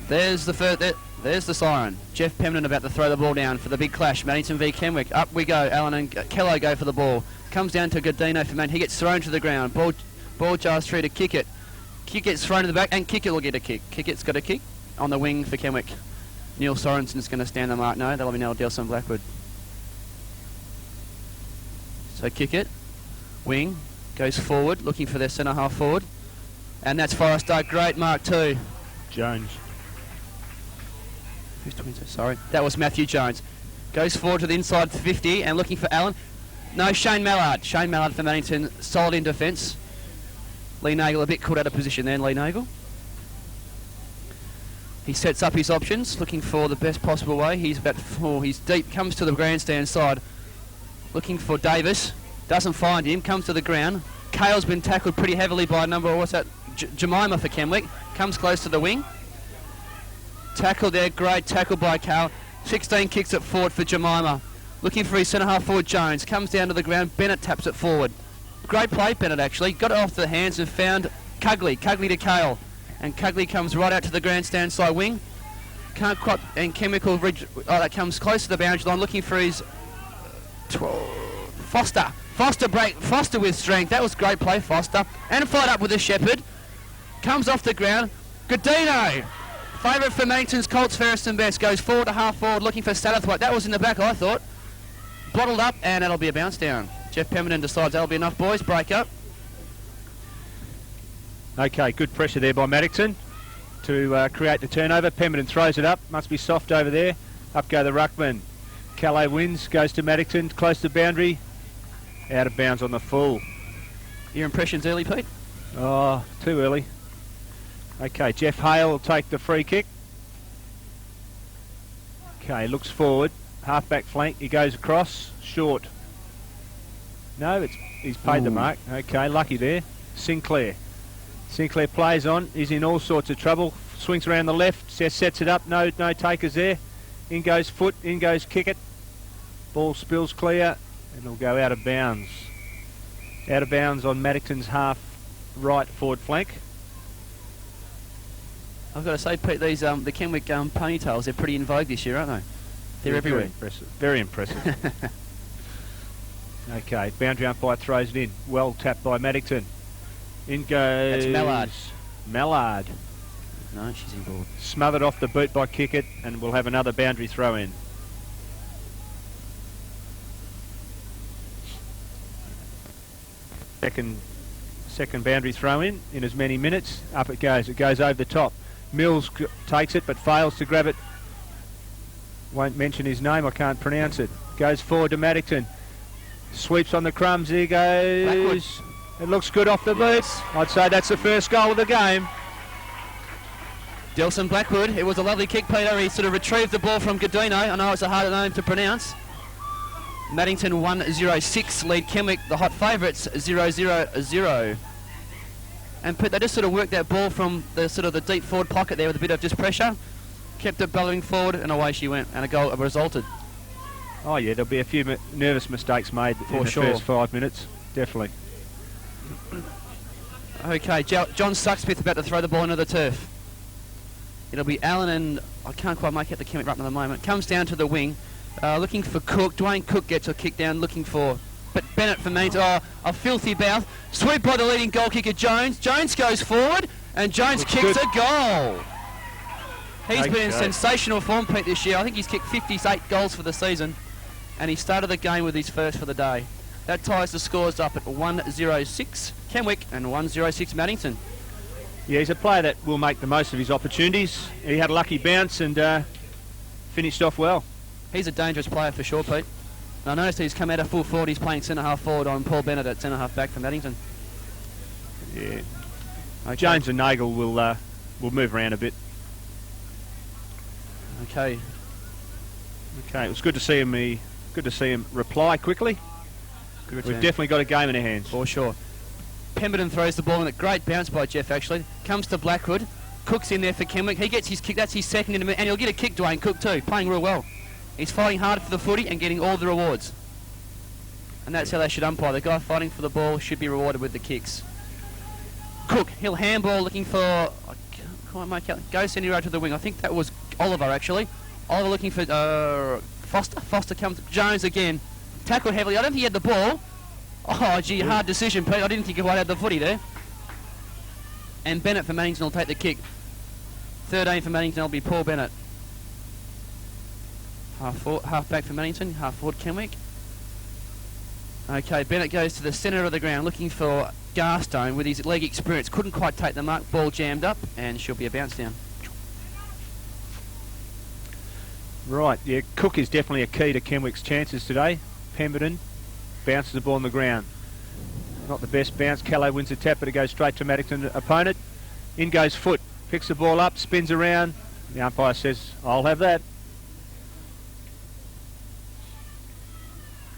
There's the siren. Jeff Pemberton about to throw the ball down for the big clash. Maddington v Kenwick. Up we go. Allen and Kello go for the ball. Comes down to Godino for man. He gets thrown to the ground. Ball jars through to kick it. Kick gets thrown to the back, and kick it will get a kick. Kick it's got a kick on the wing for Kenwick. Neil Sorensen's going to stand the mark. No, that'll be Neil Delson Blackwood. So kick it. Wing goes forward, looking for their centre half forward. And that's Forrester. Great mark too. Jones. Who's 22? Sorry. That was Matthew Jones. Goes forward to the inside 50 and looking for Allen. No, Shane Mallard. Shane Mallard for Maddington. Solid in defence. Lee Nagel a bit caught out of position there, Lee Nagel. He sets up his options, looking for the best possible way. He's deep, comes to the grandstand side, looking for Davis. Doesn't find him, comes to the ground. Cale's been tackled pretty heavily by a number of, Jemima for Kenwick. Comes close to the wing. Tackle there, great tackle by Cale. 16 kicks it forward for Jemima. Looking for his centre half forward, Jones. Comes down to the ground, Bennett taps it forward. Great play, Bennett actually. Got it off the hands and found Cugley. Cugley to Cale. And Cugley comes right out to the grandstand side wing. Can't quite, and Chemical that comes close to the boundary line, looking for his Foster. Foster with strength. That was great play, Foster. And followed up with a Shepherd. Comes off the ground. Godino. Favourite for Maddington's Colts, fairest and best. Goes forward to half forward, looking for Satterthwaite. That was in the back, I thought. Blottled up, and that'll be a bounce down. Jeff Pemberton decides that'll be enough, boys. Break up. Okay, good pressure there by Maddington to create the turnover. Pemberton throws it up. Must be soft over there. Up go the ruckman. Calais wins, goes to Maddington, close to the boundary. Out of bounds on the full. Your impressions early, Pete? Oh, too early. Okay, Jeff Hale will take the free kick. Okay, looks forward. Half-back flank, he goes across. Short. No, he's paid the mark. Okay, lucky there. Sinclair plays on. He's in all sorts of trouble. Swings around the left. Sets it up. No takers there. In goes foot. In goes kick it. Ball spills clear. And it'll go out of bounds. Out of bounds on Maddington's half right forward flank. I've got to say, Pete, these the Kenwick ponytails, they're pretty in vogue this year, aren't they? They're everywhere. Very impressive. Okay, boundary umpire throws it in. Well tapped by Maddington. In goes... That's Mallard. No, she's in board. Smothered off the boot by Kickett, and we'll have another boundary throw in. Second boundary throw in as many minutes. Up it goes. It goes over the top. Mills takes it, but fails to grab it. Won't mention his name. I can't pronounce it. Goes forward to Maddington. Sweeps on the crumbs. Here goes. Blackwood. It looks good off the boot. I'd say that's the first goal of the game. Delson Blackwood. It was a lovely kick, Peter. He sort of retrieved the ball from Godino. I know it's a hard name to pronounce. Maddington 1-0-6 lead Kenwick, the hot favourites, 0-0-0. And Pete, they just sort of worked that ball from the deep forward pocket there with a bit of just pressure. Kept it bellowing forward, and away she went, and a goal resulted. Oh yeah, there'll be a few nervous mistakes made in the first 5 minutes, definitely. Okay, John Sucksmith about to throw the ball into the turf. It'll be Allen and I can't quite make out the Kenwick ruckman at the moment. Comes down to the wing, looking for Cook. Dwayne Cook gets a kick down, looking for Bennett for Mains. Oh, a filthy mouth. Sweep by the leading goal kicker Jones. Jones goes forward, and Jones kicks a goal. He's been in sensational form, Pete, this year. I think he's kicked 58 goals for the season, and he started the game with his first for the day. That ties the scores up at 1-0-6 Kenwick and 1-0-6 Maddington. Yeah, he's a player that will make the most of his opportunities. He had a lucky bounce and finished off well. He's a dangerous player for sure, Pete. And I noticed he's come out of full forward. He's playing centre-half forward on Paul Bennett at centre-half back for Maddington. Yeah. Okay. Jones and Nagel will move around a bit. Okay. Okay, it was good to see him reply quickly. We've definitely got a game in our hands. For sure. Pemberton throws the ball in. A great bounce by Jeff, actually. Comes to Blackwood. Cook's in there for Kenwick. He gets his kick. That's his second in a minute. And he'll get a kick, Dwayne Cook, too. Playing real well. He's fighting hard for the footy and getting all the rewards. And that's how they should umpire. The guy fighting for the ball should be rewarded with the kicks. Cook, he'll handball looking for... I Can't make out. Goes Sandy Road to the wing. I think that was Oliver, actually. Oliver looking for Foster. Foster comes. Jones again. Tackled heavily. I don't think he had the ball. Oh, gee, hard decision, Pete. I didn't think he quite had the footy there. And Bennett for Maddington will take the kick. 13 for Maddington will be Paul Bennett. Half back for Maddington. Half forward Kenwick. Okay, Bennett goes to the centre of the ground looking for Garstone with his leg experience. Couldn't quite take the mark. Ball jammed up and she'll be a bounce down. Right, yeah, Cook is definitely a key to Kenwick's chances today. Pemberton bounces the ball on the ground. Not the best bounce. Callow wins the tap, but it goes straight to Maddington opponent. In goes Foot. Picks the ball up, spins around. The umpire says, I'll have that.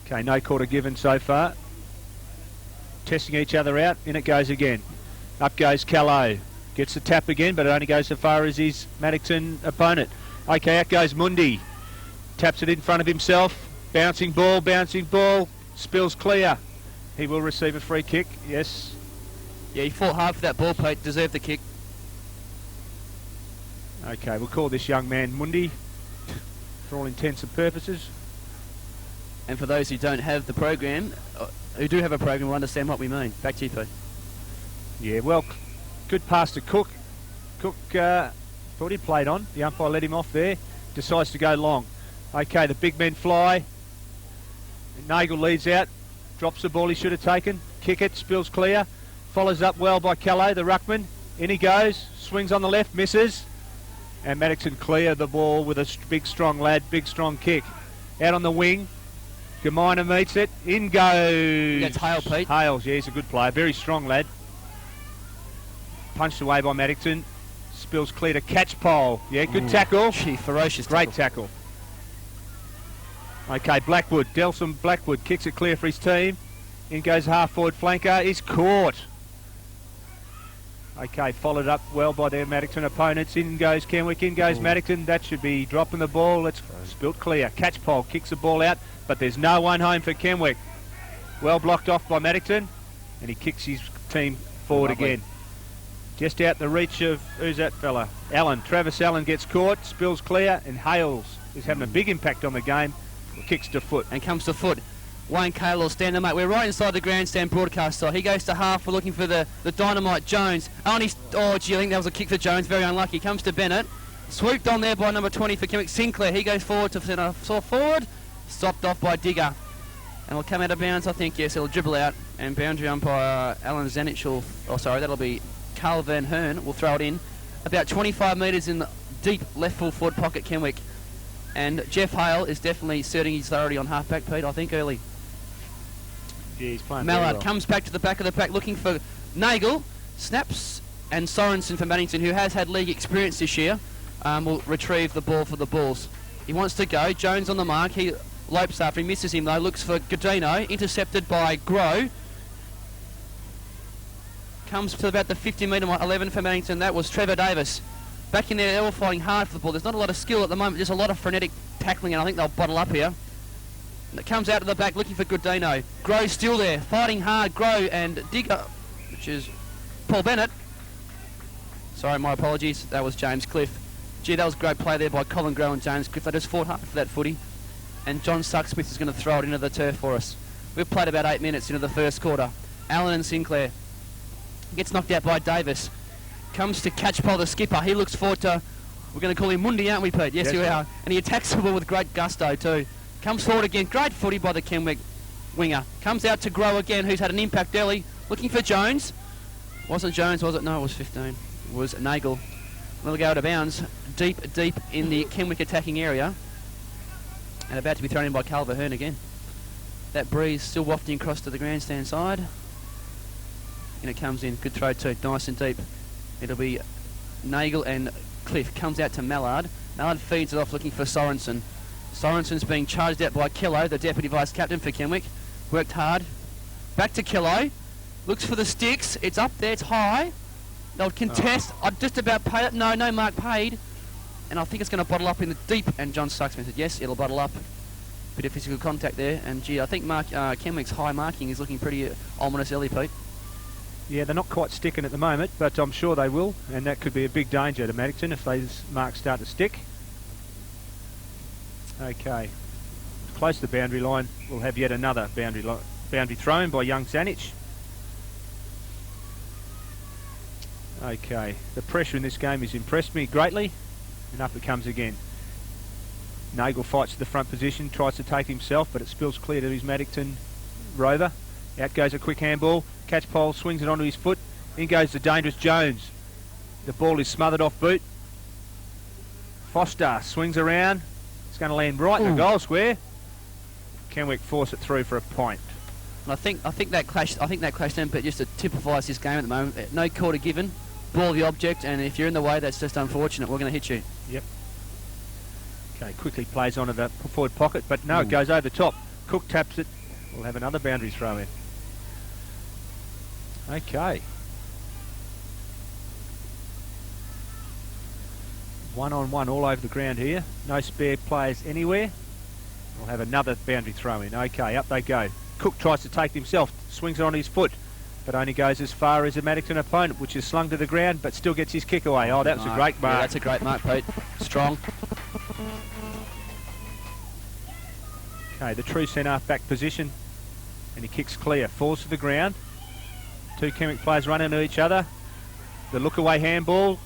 Okay, no quarter given so far. Testing each other out. In it goes again. Up goes Callow. Gets the tap again, but it only goes so far as his Maddington opponent. Okay, out goes Mundi. Taps it in front of himself. Bouncing ball. Spills clear. He will receive a free kick, yes. Yeah, he fought hard for that ball, Pete. Deserved the kick. Okay, we'll call this young man Mundi for all intents and purposes. And for those who don't have the program, who do have a program, will understand what we mean. Back to you, Pete. Yeah, well, good pass to Cook. Cook thought he played on. The umpire let him off there. Decides to go long. Okay, the big men fly. Nagel leads out. Drops the ball he should have taken. Kick it, spills clear. Follows up well by Callow, the ruckman. In he goes. Swings on the left, misses. And Maddington clear the ball with a big strong lad, big strong kick. Out on the wing. Gamina meets it. In goes. That's Hale, Pete. Hales, yeah, he's a good player. Very strong lad. Punched away by Maddington. Spills clear to Catchpole. Yeah, good tackle. Gee, ferocious Great tackle. Okay, Blackwood. Delson Blackwood kicks it clear for his team. In goes half-forward flanker. He's caught. Okay, followed up well by their Maddington opponents. In goes Kenwick. In goes Maddington. That should be dropping the ball. It's spilt clear. Catchpole kicks the ball out, but there's no one home for Kenwick. Well blocked off by Maddington, and he kicks his team forward again. Just out the reach of, who's that fella? Allen. Travis Allen gets caught, spills clear, and Hales is having a big impact on the game. Kicks to Foot. And comes to Foot. Wayne Cahill will stand them up. We're right inside the grandstand broadcast side. He goes to half. We're looking for the dynamite Jones. Oh, gee, I think that was a kick for Jones. Very unlucky. Comes to Bennett. Swooped on there by number 20 for Kenwick. Sinclair. He goes forward to centre. Forward. Stopped off by Digger. And will come out of bounds, I think. Yes, it'll dribble out. And boundary umpire Alan Zanich will... Oh, sorry, that'll be Carl Van Hearn. Will throw it in. About 25 metres in the deep left full forward pocket, Kenwick. And Jeff Hale is definitely asserting his authority on half-back, Pete, I think, early. Yeah, he's playing Mallard well. comes back to the back of the pack looking for Nagel. Snaps. And Sorensen for Maddington, who has had league experience this year, will retrieve the ball for the Bulls. He wants to go. Jones on the mark. He lopes after. He misses him, though. Looks for Godino. Intercepted by Grow. Comes to about the 50-metre mark. 11 for Maddington. That was Trevor Davis. Back in there, they're all fighting hard for the ball. There's not a lot of skill at the moment, just a lot of frenetic tackling, and I think they'll bottle up here. And it comes out to the back looking for Godino. Grow still there, fighting hard. Grow and Digger, which is Paul Bennett. Sorry, my apologies. That was James Cliff. Gee, that was a great play there by Colin Grow and James Cliff. They just fought hard for that footy. And John Sucksmith is going to throw it into the turf for us. We've played about 8 minutes into the first quarter. Allen and Sinclair. Gets knocked out by Davis. Comes to Catchpole, the skipper. He looks forward to, we're going to call him Mundi, aren't we, Pete? Yes, we are. And he attacks the ball with great gusto too. Comes forward again. Great footy by the Kenwick winger. Comes out to Grow again, who's had an impact early. Looking for Jones. Wasn't Jones, was it? No, it was 15. It was Nagel. They'll go out of bounds. Deep in the Kenwick attacking area. And about to be thrown in by Calver Hearn again. That breeze still wafting across to the grandstand side. And it comes in. Good throw too. Nice and deep. It'll be Nagel and Cliff. Comes out to Mallard. Mallard feeds it off looking for Sorensen. Sorensen's being charged out by Kello, the deputy vice captain for Kenwick. Worked hard. Back to Kello. Looks for the sticks. It's up there. It's high. They'll contest. I'd just about pay it. No mark paid. And I think it's going to bottle up in the deep. And John Sucksmith said, yes, it'll bottle up. Bit of physical contact there. And gee, I think Kenwick's high marking is looking pretty ominous early, Pete. Yeah, they're not quite sticking at the moment, but I'm sure they will, and that could be a big danger to Maddington if these marks start to stick. Okay, close to the boundary line, we'll have yet another boundary thrown by young Zanich. Okay, the pressure in this game has impressed me greatly, and up it comes again. Nagel fights to the front position, tries to take himself, but it spills clear to his Maddington rover. Out goes a quick handball. Catchpole swings it onto his foot. In goes the dangerous Jones. The ball is smothered off boot. Foster swings around. It's going to land right in the goal square. Kenwick force it through for a point. And I think that clash then, but just typifies this game at the moment. No quarter given. Ball the object, and if you're in the way, that's just unfortunate. We're going to hit you. Yep. Okay, quickly plays onto the forward pocket, but no, it goes over the top. Cook taps it. We'll have another boundary throw in. Okay. 1-on-1 all over the ground here. No spare players anywhere. We'll have another boundary throw in. Okay, up they go. Cook tries to take himself, swings it on his foot, but only goes as far as a Maddington opponent, which is slung to the ground, but still gets his kick away. Oh, that was a great mark. Yeah, that's a great mark, Pete. Strong. Okay, the true centre back position, and he kicks clear, falls to the ground. Two Kenwick players run into each other. The look-away handball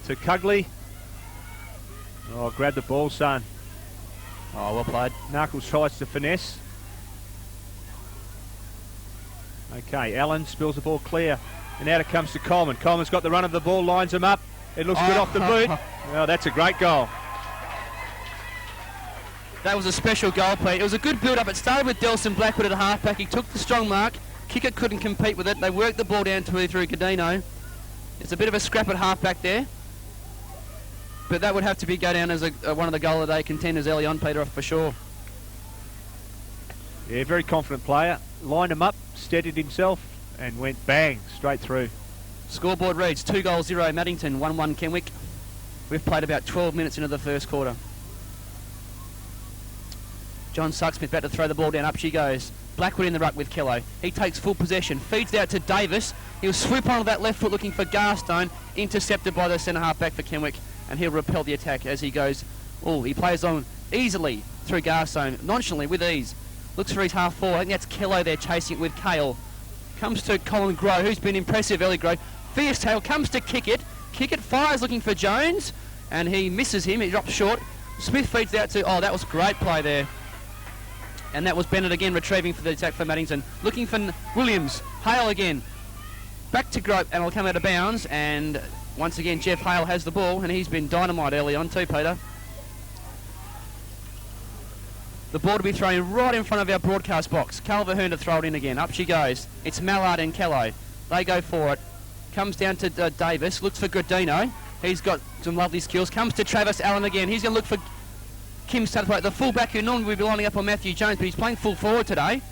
to Cugley. Oh, grab the ball, son. Oh, well played. Knuckles tries to finesse. Okay, Allen spills the ball clear, and out it comes to Coleman. Coleman's got the run of the ball, lines him up. It looks good off the boot. Oh, that's a great goal. That was a special goal, Pete. It was a good build-up. It started with Delson Blackwood at the halfback. He took the strong mark. Kicker couldn't compete with it. They worked the ball down through Godino. It's a bit of a scrap at halfback there. But that would have to go down as one of the goal of the day contenders early on, Peter, for sure. Yeah, very confident player. Lined him up, steadied himself, and went bang, straight through. Scoreboard reads 2-0 Maddington, 1-1 Kenwick. We've played about 12 minutes into the first quarter. John Sucksmith about to throw the ball down. Up she goes. Blackwood in the ruck with Kello. He takes full possession. Feeds out to Davis. He'll swoop onto that left foot looking for Garstone. Intercepted by the centre half back for Kenwick. And he'll repel the attack as he goes. Oh, he plays on easily through Garstone. Nonchalantly with ease. Looks for his half forward. I think that's Kello there chasing it with Kale. Comes to Colin Grow, who's been impressive early Grow. Fierce tail. Comes to kick it. Kick it. Fires looking for Jones. And he misses him. He drops short. Smith feeds out to... Oh, that was great play there. And that was Bennett again retrieving for the attack for Maddington. Looking for Williams. Hale again. Back to Grope and it'll come out of bounds. And once again Jeff Hale has the ball and he's been dynamite early on too, Peter. The ball to be thrown right in front of our broadcast box. Calverhern to throw it in again. Up she goes. It's Mallard and Kello. They go for it. Comes down to Davis. Looks for Godino. He's got some lovely skills. Comes to Travis Allen again. He's going to look for Kim Satterthwaite, the fullback who normally would be lining up on Matthew Jones, but he's playing full forward today.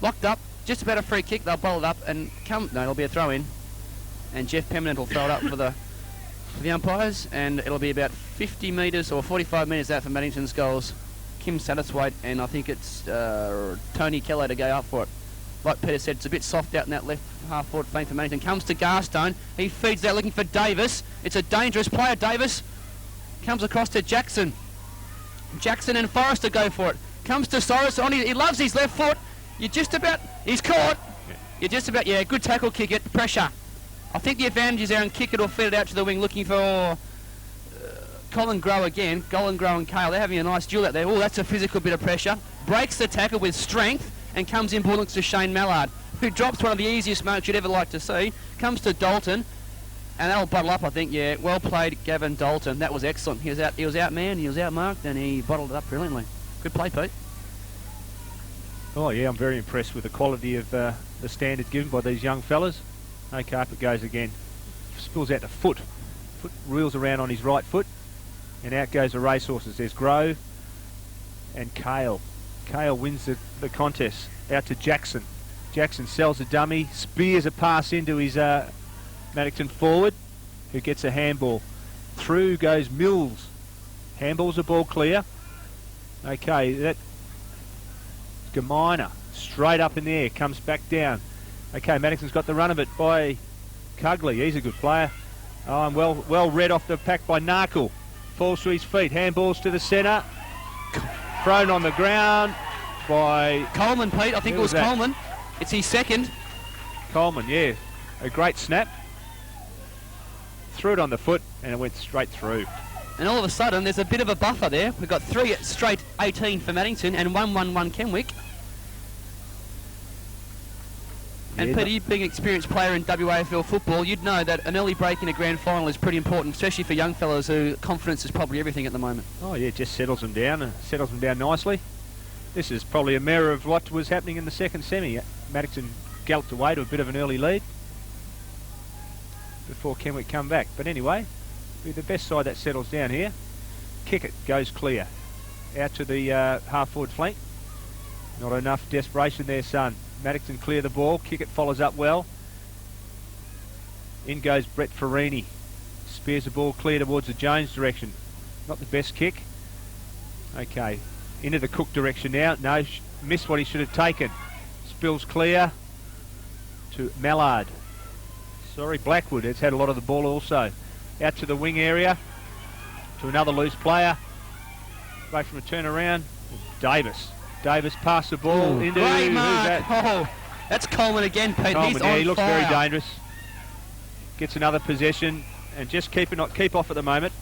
Locked up, just about a free kick. They'll bowl it up and no, it'll be a throw in. And Jeff Pemberton will throw it up for the umpires, and it'll be about 50 metres or 45 metres out for Maddington's goals. Kim Satterthwaite, and I think it's Tony Kello to go up for it. Like Peter said, it's a bit soft out in that left half forward flank for Maddington. Comes to Garstone. He feeds out looking for Davis. It's a dangerous player, Davis. Comes across to Jackson. Jackson and Forrester go for it. Comes to Cyrus. He loves his left foot. He's caught. You're just about, yeah, good tackle, kick it, pressure. I think the advantage is there and kick it or feed it out to the wing looking for Colin Grow again. Colin Grow and Kale, they're having a nice duel out there. Oh, that's a physical bit of pressure. Breaks the tackle with strength and comes in, ball looks to Shane Mallard, who drops one of the easiest marks you'd ever like to see. Comes to Dalton. And that'll bottle up, I think, yeah. Well played, Gavin Dalton. That was excellent. He was outmanned, he was outmarked, and he bottled it up brilliantly. Good play, Pete. Oh, yeah, I'm very impressed with the quality of the standard given by these young fellas. Okay, up it goes again. Spills out to foot. Foot reels around on his right foot, and out goes the racehorses. There's Grove and Kale. Kale wins the contest. Out to Jackson. Jackson sells a dummy, spears a pass into his... Maddington forward, who gets a handball. Through goes Mills. Handball's a ball clear. Okay, that Gamina straight up in the air, comes back down. Okay, Maddington's got the run of it by Cugley. He's a good player. Oh, and well read off the pack by Narkle. Falls to his feet. Handballs to the centre. Thrown on the ground by Coleman, Pete. I think it was Coleman. It's his second. Coleman, yeah. A great snap. Threw it on the foot and it went straight through. And all of a sudden, there's a bit of a buffer there. We've got 3 straight 18 for Maddington and 1-1-1 Kenwick. And Peter, you being an experienced player in WAFL football, you'd know that an early break in a grand final is pretty important, especially for young fellas who confidence is probably everything at the moment. Oh yeah, it just settles them down nicely. This is probably a mirror of what was happening in the second semi. Maddington galloped away to a bit of an early lead before Kenwick come back. But anyway, be the best side that settles down here. Kick it, goes clear. Out to the half-forward flank. Not enough desperation there, son. Maddington clear the ball. Kick it follows up well. In goes Brett Farini. Spears the ball clear towards the Jones direction. Not the best kick. Okay. Into the Cook direction now. No, missed what he should have taken. Spills clear to Mallard. Sorry, Blackwood has had a lot of the ball also. Out to the wing area. To another loose player. Away from a turnaround. Davis. Davis passed the ball into... Great mark! That? Oh, that's Coleman again, Pete. Coleman, He's on he looks fire. very dangerous. Gets another possession and just keep off at the moment.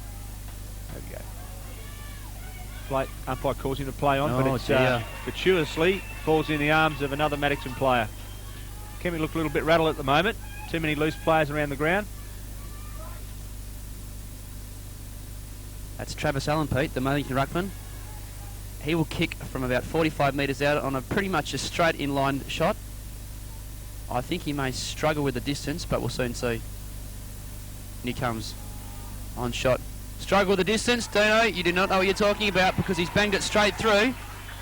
There we go. Play, umpire calls him to play on, but it's fortuitously falls in the arms of another Maddington player. Kenwick look a little bit rattled at the moment. Too many loose players around the ground. That's Travis Allen, Pete, the Maddington ruckman. He will kick from about 45 metres out on a pretty much a straight in-line shot. I think he may struggle with the distance, but we'll soon see. And he comes on shot. Struggle with the distance, Dino. You do not know what you're talking about because he's banged it straight through.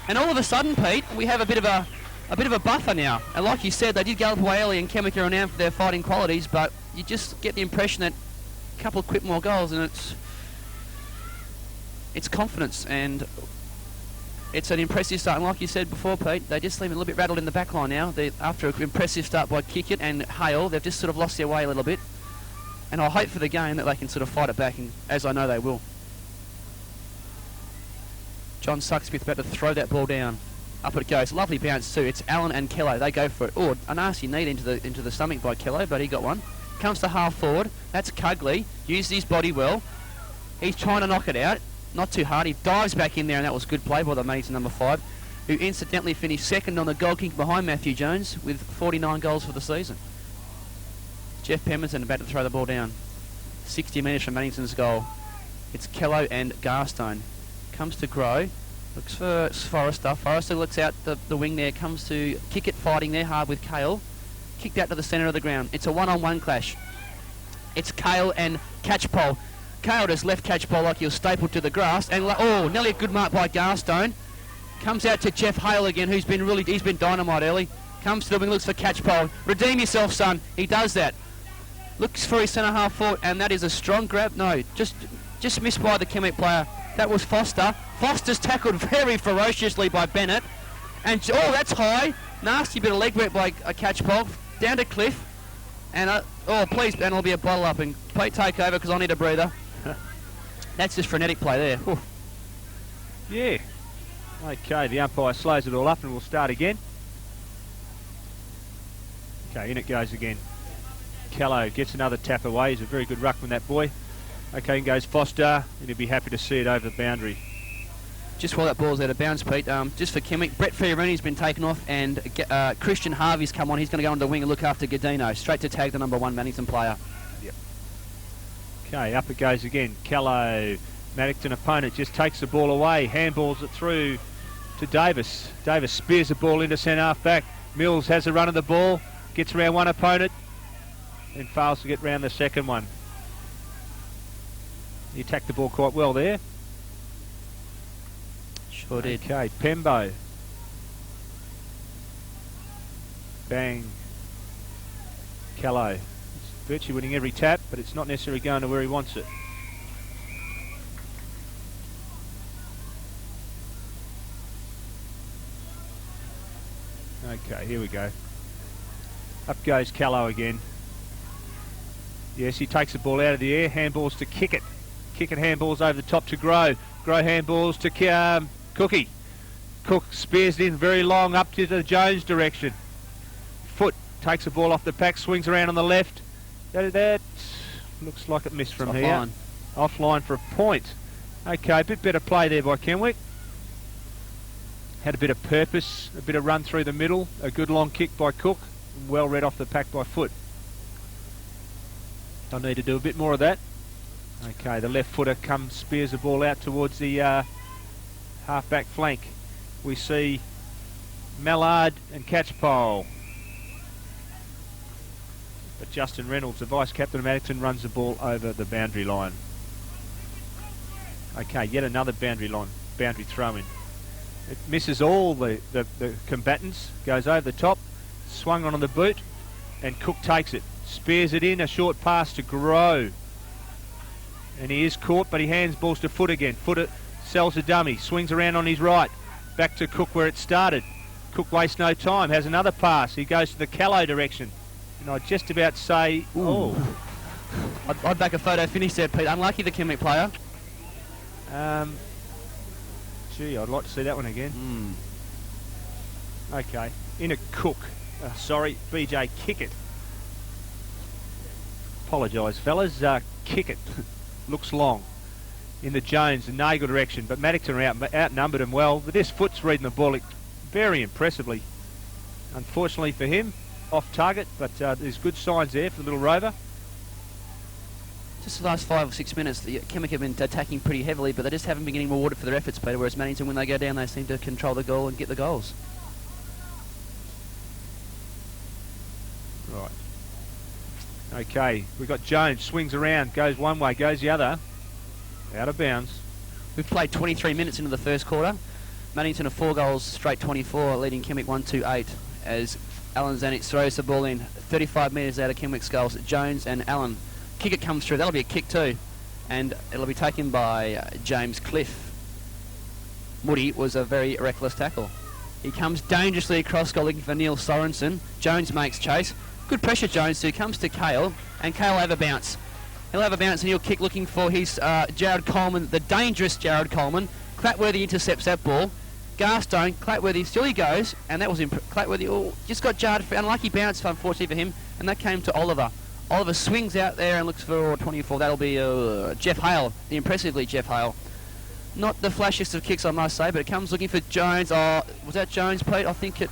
And all of a sudden, Pete, we have a bit of a buffer now. And like you said, they did gallop away early and Kenwick are renowned for their fighting qualities, but you just get the impression that a couple of quick more goals and it's confidence and it's an impressive start. And like you said before, Pete, they just seem a little bit rattled in the back line now. After an impressive start by Kickett and Hale, they've just sort of lost their way a little bit. And I hope for the game that they can sort of fight it back, and as I know they will. John Sucksmith about to throw that ball down. Up it goes. Lovely bounce too. It's Allen and Kello. They go for it. Oh, a nasty knee into the stomach by Kello, but he got one. Comes to half forward. That's Cugley. Used his body well. He's trying to knock it out. Not too hard. He dives back in there, and that was good play by the Maddington number 5, who incidentally finished second on the goal kick behind Matthew Jones with 49 goals for the season. Jeff Pemberton about to throw the ball down. 60 metres from Maddington's goal. It's Kello and Garstone. Comes to Grow. Looks for Forrester. Forrester looks out the wing there. Comes to Kickett fighting there hard with Cale. Kicked out to the centre of the ground. It's a one-on-one clash. It's Cale and Catchpole. Cale just left Catchpole like he was stapled to the grass. And nearly a good mark by Garstone. Comes out to Jeff Hale again, he's been dynamite early. Comes to the wing, looks for Catchpole. Redeem yourself, son. He does that. Looks for his centre half forward, and that is a strong grab. No, just missed by the Kenwick player. That was Foster. Foster's tackled very ferociously by Bennett. And, that's high. Nasty bit of leg work by Catchpole. Down to Cliff. And, please, Ben, it'll be a bottle up. And Pete, take over, because I need a breather. That's just frenetic play there. Oof. Yeah. Okay, the umpire slows it all up and we'll start again. Okay, in it goes again. Callow gets another tap away. He's a very good ruckman, that boy. Okay, in goes Foster, and he'll be happy to see it over the boundary. Just while that ball's out of bounds, Pete, just for Kenwick, Brett Fiorini's been taken off, and Christian Harvey's come on. He's going to go on the wing and look after Godino. Straight to tag the number 1 Maddington player. Yep. Okay, up it goes again. Callow, Maddington opponent, just takes the ball away. Handballs it through to Davis. Davis spears the ball into centre half back. Mills has a run of the ball, gets around one opponent, and fails to get round the second one. He attacked the ball quite well there. Sure did. Okay, Pembo. Bang. Callow. It's virtually winning every tap, but it's not necessarily going to where he wants it. Okay, here we go. Up goes Callow again. Yes, he takes the ball out of the air. Handballs to Kick It. Kick It handballs over the top to Grow. Grow handballs to Cookie. Cook spears it in very long up to the Jones direction. Foot takes the ball off the pack, swings around on the left. That looks like it missed from here. Offline for a point. Okay, a bit better play there by Kenwick. Had a bit of purpose, a bit of run through the middle, a good long kick by Cook, well read off the pack by Foot. They'll need to do a bit more of that. Okay, the left footer spears the ball out towards the half-back flank. We see Mallard and Catchpole. But Justin Reynolds, the vice-captain of Maddington, runs the ball over the boundary line. Okay, yet another boundary throw-in. It misses all the combatants, goes over the top, swung on the boot, and Cook takes it. Spears it in, a short pass to Grow. And he is caught, but he hands balls to Foot again. Foot sells a dummy, swings around on his right. Back to Cook where it started. Cook wastes no time, has another pass. He goes to the Callow direction. And I'd just about say, ooh. I'd back a photo finish there, Pete. Unlucky the Kenwick player. Gee, I'd like to see that one again. Okay, in a Cook. BJ Kick It. Apologise, fellas. Kick It. Looks long. In the Jones and Nagel direction, but Maddington are outnumbered him well. But this Foot's reading the ball very impressively. Unfortunately for him, off target, but there's good signs there for the little rover. Just the last 5 or 6 minutes, the Kenwick have been attacking pretty heavily, but they just haven't been getting rewarded for their efforts, Peter, whereas Maddington, when they go down, they seem to control the goal and get the goals. Right. Okay, we've got Jones, swings around, goes one way, goes the other. Out of bounds. We've played 23 minutes into the first quarter. Maddington are 4 goals straight 24, leading Kenwick 1-2-8 as Alan Zanuck throws the ball in 35 metres out of Kenwick's goals. Jones and Allen. Kick it comes through. That'll be a kick too. And it'll be taken by James Cliff. Moody was a very reckless tackle. He comes dangerously across goal looking for Neil Sorensen. Jones makes chase. Good pressure, Jones, who comes to Kale. And Kale will have a bounce. He'll have a bounce and he'll kick looking for his Jared Coleman, the dangerous Jared Coleman. Clatworthy intercepts that ball. Garstone, Clatworthy, still he goes, and that was Clatworthy just got jarred for unlucky bounce, unfortunately for him, and that came to Oliver. Oliver swings out there and looks for 24. That'll be Jeff Hale, the impressively Jeff Hale. Not the flashiest of kicks, I must say, but it comes looking for Jones. Was that Jones, Pete? I think at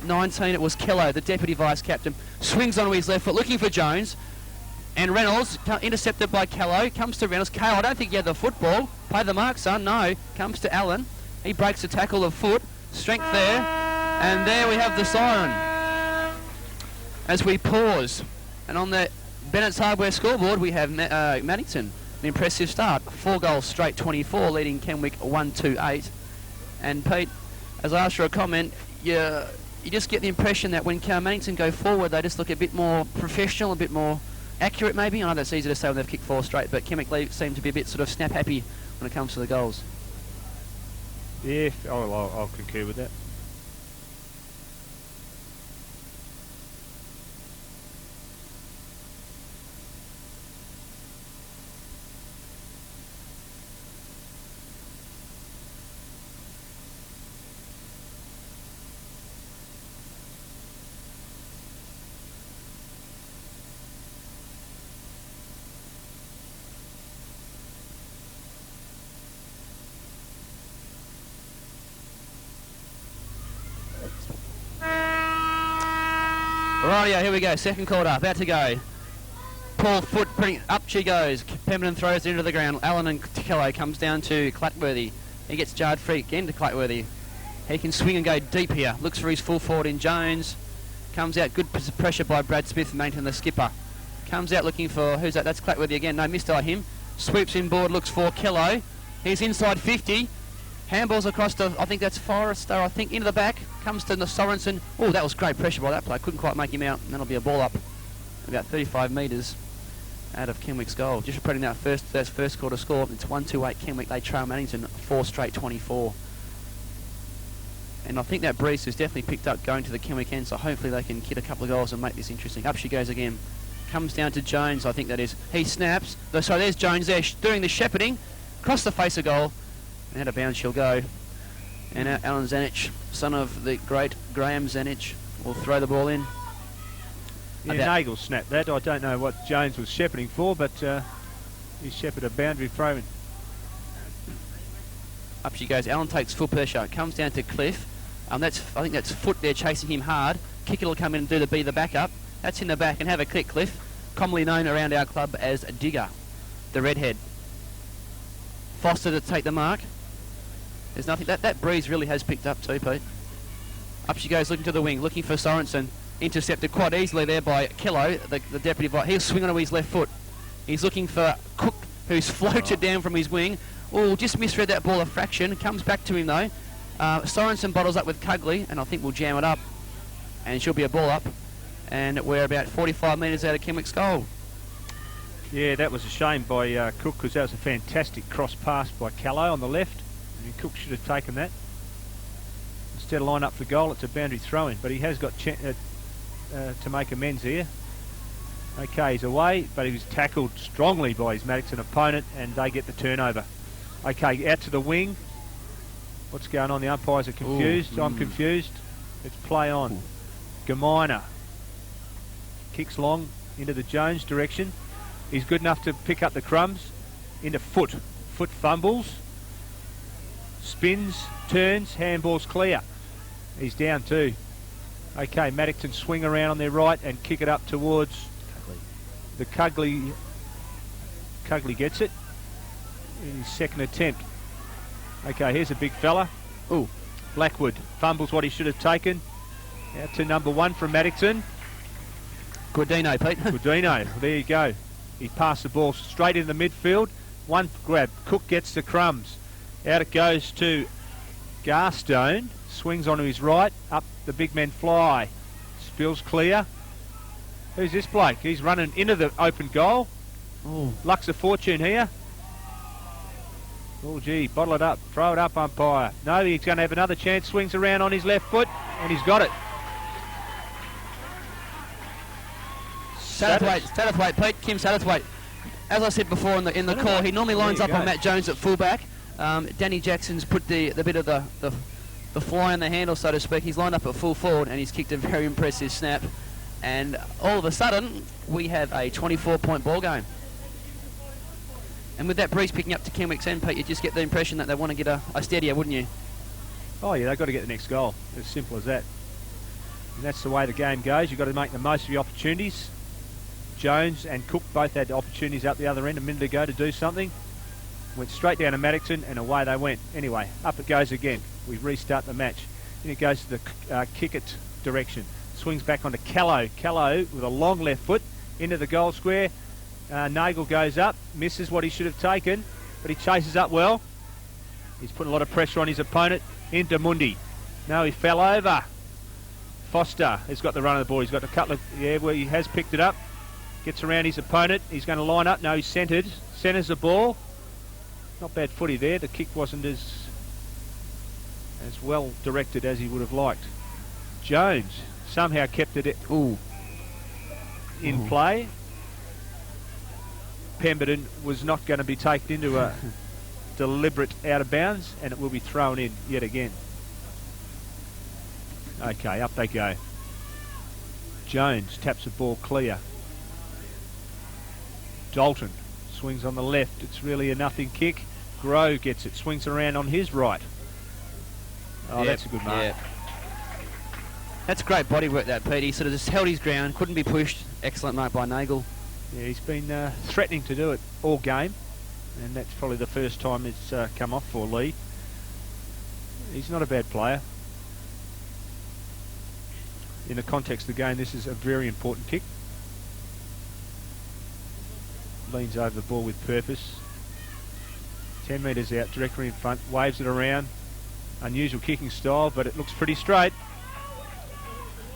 19 it was Kello, the deputy vice captain. Swings onto his left foot, looking for Jones. And Reynolds, intercepted by Callow, comes to Reynolds. Kale, I don't think he had the football. Play the mark, son. No. Comes to Allen. He breaks the tackle of Foot. Strength there. And there we have the siren. As we pause. And on the Bennett's Hardware scoreboard, we have Maddington. An impressive start. 4 goals straight 24, leading Kenwick 1-2-8. And Pete, as I asked for a comment, you just get the impression that when Maddington go forward, they just look a bit more professional, a bit more accurate maybe. I know that's easy to say when they've kicked 4 straight, but Kenwick seem to be a bit sort of snap happy when it comes to the goals. Yeah, I'll concur with that. Rightio, here we go. Second quarter, about to go. Paul Foot, up she goes. Pemberton throws it into the ground. Allen and Kello comes down to Clatworthy. He gets jarred free again to Clatworthy. He can swing and go deep here. Looks for his full forward in Jones. Comes out, good pressure by Brad Smith, Maddington the skipper. Comes out looking for, who's that? That's Clatworthy again. No, missed eye him. Sweeps inboard, looks for Kello. He's inside 50. Handballs across to, I think that's Forrester, I think, into the back. Comes to the Sorensen. Oh, that was great pressure by that play. Couldn't quite make him out. And that'll be a ball up about 35 metres out of Kenwick's goal. Just repeating that first quarter score. It's 1-2-8 Kenwick. They trail Maddington 4 straight 24. And I think that breeze has definitely picked up going to the Kenwick end, so hopefully they can get a couple of goals and make this interesting. Up she goes again. Comes down to Jones, I think that is. He snaps. So there's Jones there doing the shepherding. Across the face of goal. And out of bounds she'll go. And Alan Zanich, son of the great Graham Zanich, will throw the ball in. Yeah, Nagel snapped that. I don't know what Jones was shepherding for, but he shepherded a boundary throw in. Up she goes. Alan takes full pressure. Comes down to Cliff. I think that's Foot there chasing him hard. Kicker will come in and do the backup. That's in the back, and have a kick, Cliff. Commonly known around our club as Digger, the redhead. Foster to take the mark. There's nothing. That breeze really has picked up too, Pete. Up she goes, looking to the wing, looking for Sorensen. Intercepted quite easily there by Kello, the deputy vice. He'll swing onto his left foot. He's looking for Cook, who's floated down from his wing. Oh, just misread that ball a fraction. Comes back to him though. Sorensen bottles up with Cugley, and I think we'll jam it up. And she'll be a ball up. And we're about 45 metres out of Kenwick's goal. Yeah, that was a shame by Cook, because that was a fantastic cross pass by Callow on the left. I mean, Cook should have taken that. Instead of line up for goal, it's a boundary throw-in, but he has got to make amends here. Okay, he's away, but he was tackled strongly by his Maddington opponent, and they get the turnover. Okay, out to the wing. What's going on? The umpires are confused. I'm confused. Let's play on. Gaminer kicks long into the Jones direction. He's good enough to pick up the crumbs. Into Foot. Foot fumbles. Spins, turns, handball's clear. He's down too. Okay, Maddington swing around on their right and kick it up towards the Cugley. Cugley gets it in his second attempt. Okay, here's a big fella. Ooh, Blackwood fumbles what he should have taken. Out to number 1 from Maddington. Guardino, Pete. Guardino, there you go. He passed the ball straight into the midfield. One grab. Cook gets the crumbs. Out it goes to Garstone. Swings onto his right. Up the big men fly. Spills clear. Who's this bloke? He's running into the open goal. Ooh. Luck's a fortune here. Oh, gee, bottle it up. Throw it up, umpire. No, he's going to have another chance. Swings around on his left foot, and he's got it. Satterthwaite, Pete. Kim Satterthwaite. As I said before in the call, he normally lines up on Matt Jones at fullback. Danny Jackson's put the bit of the fly in the handle, so to speak. He's lined up at full forward, and he's kicked a very impressive snap. And all of a sudden, we have a 24-point ball game. And with that breeze picking up to Kenwick's end, Pete, you just get the impression that they want to get a steadier, wouldn't you? Oh yeah, they've got to get the next goal. As simple as that. And that's the way the game goes. You've got to make the most of your opportunities. Jones and Cook both had opportunities up the other end a minute ago to do something. Went straight down to Maddington, and away they went. Anyway, up it goes again. We restart the match. Then it goes to the kick-it direction. Swings back onto Callow. Callow with a long left foot into the goal square. Nagel goes up, misses what he should have taken, but he chases up well. He's putting a lot of pressure on his opponent. Into Mundi. No, he fell over. Foster has got the run of the ball. He's got a couple of, where he has picked it up. Gets around his opponent. He's going to line up. No, he's centred. Centres the ball. Not bad footy there. The kick wasn't as well directed as he would have liked. Jones somehow kept it in play. Pemberton was not going to be taken into a deliberate out of bounds, and it will be thrown in yet again. Okay, up they go. Jones taps the ball clear. Dalton swings on the left. It's really a nothing kick. Grove gets it. Swings around on his right. Oh, that's a good mark. Yep. That's great body work, that, Pete. He sort of just held his ground, couldn't be pushed. Excellent mark by Nagel. Yeah, he's been threatening to do it all game, and that's probably the first time it's come off for Lee. He's not a bad player. In the context of the game, this is a very important kick. Leans over the ball with purpose. 10 metres out, directly in front, waves it around. Unusual kicking style, but it looks pretty straight.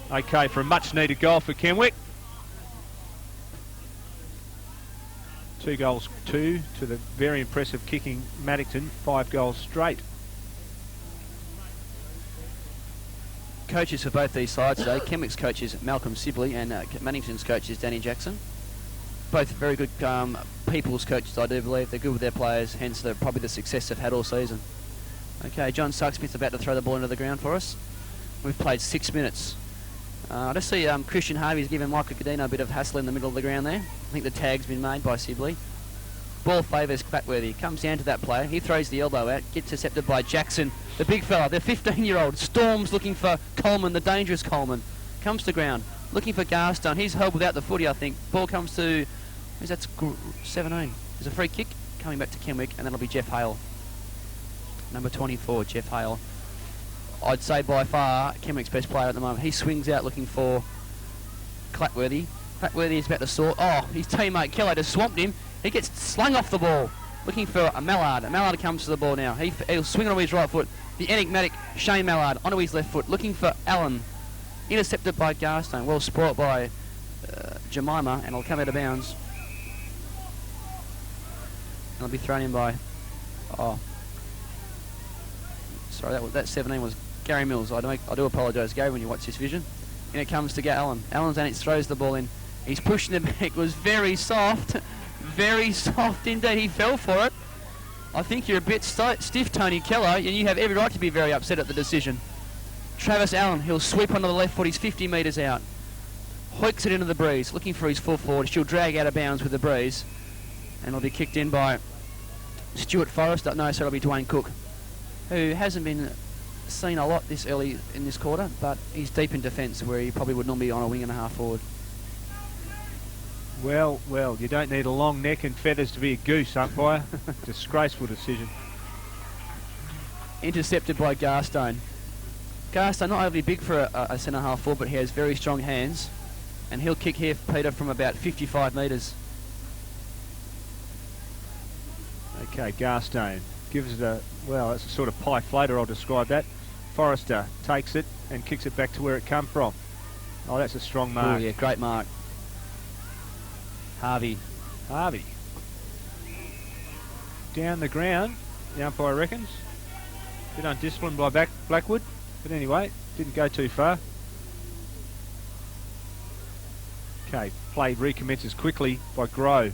Okay, for a much needed goal for Kenwick. 2 goals, 2 to the very impressive kicking Maddington, 5 goals straight. coaches for both these sides today. Kenwick's coach is Malcolm Sibley and Maddington's coach is Danny Jackson. Both very good people's coaches, I do believe. They're good with their players, hence probably the success they've had all season. Okay, John Sucksmith's about to throw the ball into the ground for us. We've played 6 minutes. I just see Christian Harvey's giving Michael Cadino a bit of hassle in the middle of the ground there. I think the tag's been made by Sibley. Ball favours Clackworthy. Comes down to that player. He throws the elbow out. Gets intercepted by Jackson, the big fella, the 15-year-old. Storms looking for Coleman, the dangerous Coleman. Comes to ground. Looking for Garstone. He's held without the footy, I think. Ball comes to... Who's that? 17. There's a free kick coming back to Kenwick, and that'll be Jeff Hale. Number 24, Jeff Hale. I'd say by far Kenwick's best player at the moment. He swings out looking for Clackworthy. Clackworthy is about to sort. Oh, his teammate Kelly just swamped him. He gets slung off the ball. Looking for a Mallard. Mallard comes to the ball now. He'll swing on his right foot. The enigmatic Shane Mallard onto his left foot. Looking for Allen. Intercepted by Garstone. Well spoilt by Jemima, and it'll come out of bounds. And it'll be thrown in by... Oh. Sorry, that 17 was Gary Mills. I do apologise, Gary, when you watch this vision. And it comes to Allen. Allen's and it throws the ball in. He's pushing it back. It was very soft. Very soft indeed. He fell for it. I think you're a bit stiff, Tony Keller, and you have every right to be very upset at the decision. Travis Allen, he'll sweep onto the left foot. He's 50 metres out. Hoiks it into the breeze, looking for his full forward. She'll drag out of bounds with the breeze. And it'll be kicked in by Stuart Forrester. No, so it'll be Dwayne Cook, who hasn't been seen a lot this early in this quarter, but he's deep in defence where he probably would normally be on a wing and a half forward. Well, you don't need a long neck and feathers to be a goose, umpire. Disgraceful decision. Intercepted by Garstone. Garstone not overly big for a centre half forward, but he has very strong hands, and he'll kick here, Peter, from about 55 metres. Okay, Garstone gives it a, well, it's a sort of pie floater, I'll describe that. Forrester takes it and kicks it back to where it come from. Oh, that's a strong mark. Oh yeah, great mark. Harvey. Down the ground, the umpire reckons. Bit undisciplined by Blackwood, but anyway, didn't go too far. Okay, play recommences quickly by Grove.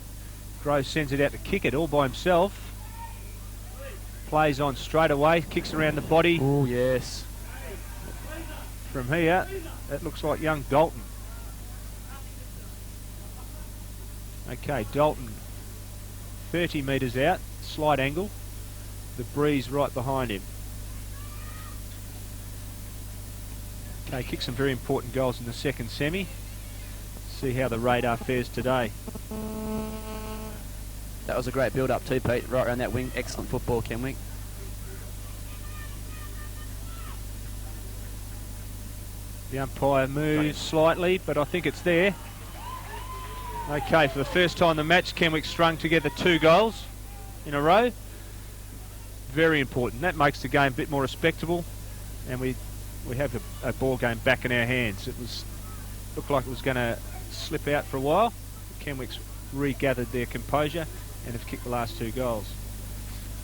Grove sends it out to kick it all by himself. Plays on straight away, kicks around the body. Oh yes. From here, that looks like young Dalton. Okay, Dalton, 30 metres out, slight angle. The breeze right behind him. Okay, kicked some very important goals in the second semi. See how the radar fares today. That was a great build-up too, Pete, right around that wing. Excellent football, Kenwick. The umpire moves slightly, but I think it's there. Okay, for the first time in the match, Kenwick strung together 2 goals in a row. Very important. That makes the game a bit more respectable, and we have a ball game back in our hands. It looked like it was going to slip out for a while. Kenwick's regathered their composure and have kicked the last 2 goals.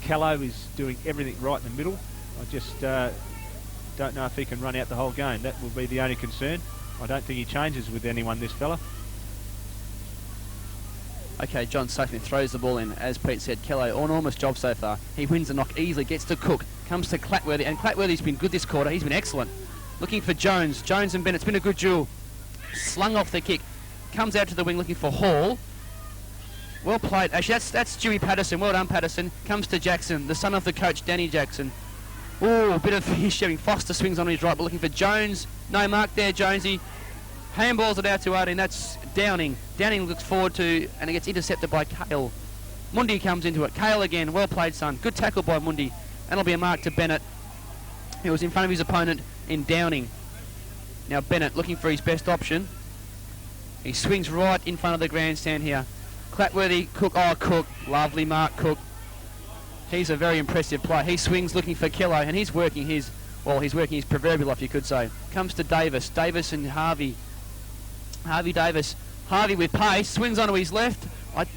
Callow is doing everything right in the middle. I just don't know if he can run out the whole game. That will be the only concern. I don't think he changes with anyone, this fella. Okay, John Sucksmith throws the ball in. As Pete said, Kello, enormous job so far. He wins the knock easily, gets to Cook, comes to Clackworthy, and Clackworthy's been good this quarter. He's been excellent. Looking for Jones. Jones and Bennett's been a good duel. Slung off the kick. Comes out to the wing looking for Hall. Well played. Actually, that's Stewie Patterson. Well done, Patterson. Comes to Jackson, the son of the coach, Danny Jackson. Oh, a bit of fish having. Foster swings on his right, but looking for Jones. No mark there, Jonesy. Handballs it out to 18. That's Downing. Downing looks forward to, and it gets intercepted by Cale. Mundy comes into it. Cale again. Well played, son. Good tackle by Mundy. And it'll be a mark to Bennett. He was in front of his opponent in Downing. Now Bennett looking for his best option. He swings right in front of the grandstand here. Clackworthy, Cook. Oh, Cook. Lovely mark, Cook. He's a very impressive player. He swings looking for Kello, and he's working his proverbial off, you could say. Comes to Davis. Davis and Harvey. Harvey Davis. Harvey with pace. Swings onto his left.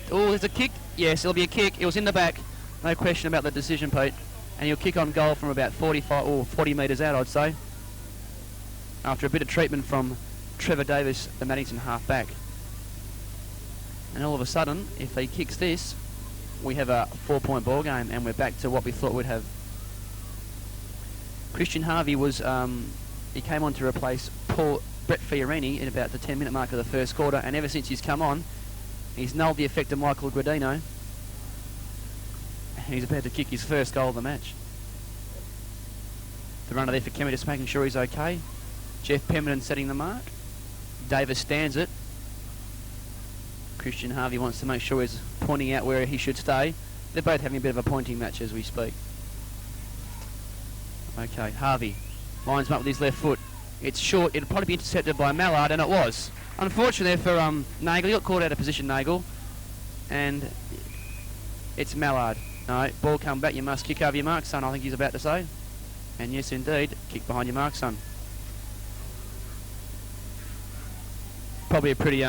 There's a kick. Yes, it'll be a kick. It was in the back. No question about the decision, Pete. And he'll kick on goal from about 40 metres out, I'd say. after a bit of treatment from Trevor Davis, the Maddington half-back. And all of a sudden, if he kicks this, we have a 4-point ball game, and we're back to what we thought we'd have. Christian Harvey was, he came on to replace Brett Fiorini in about the 10-minute mark of the first quarter, and ever since he's come on, he's nulled the effect of Michael Gradino, and he's about to kick his first goal of the match. The runner there for Kenwick, just making sure he's okay. Jeff Pemberton setting the mark. Davis stands it. Christian Harvey wants to make sure he's pointing out where he should stay. They're both having a bit of a pointing match as we speak. Okay, Harvey lines him up with his left foot. It's short. It'll probably be intercepted by Mallard, and it was. Unfortunately for Nagel, he got caught out of position, Nagel, and it's Mallard. No, ball come back. You must kick over your mark, son, I think he's about to say. And yes, indeed, kick behind your mark, son. Probably a pretty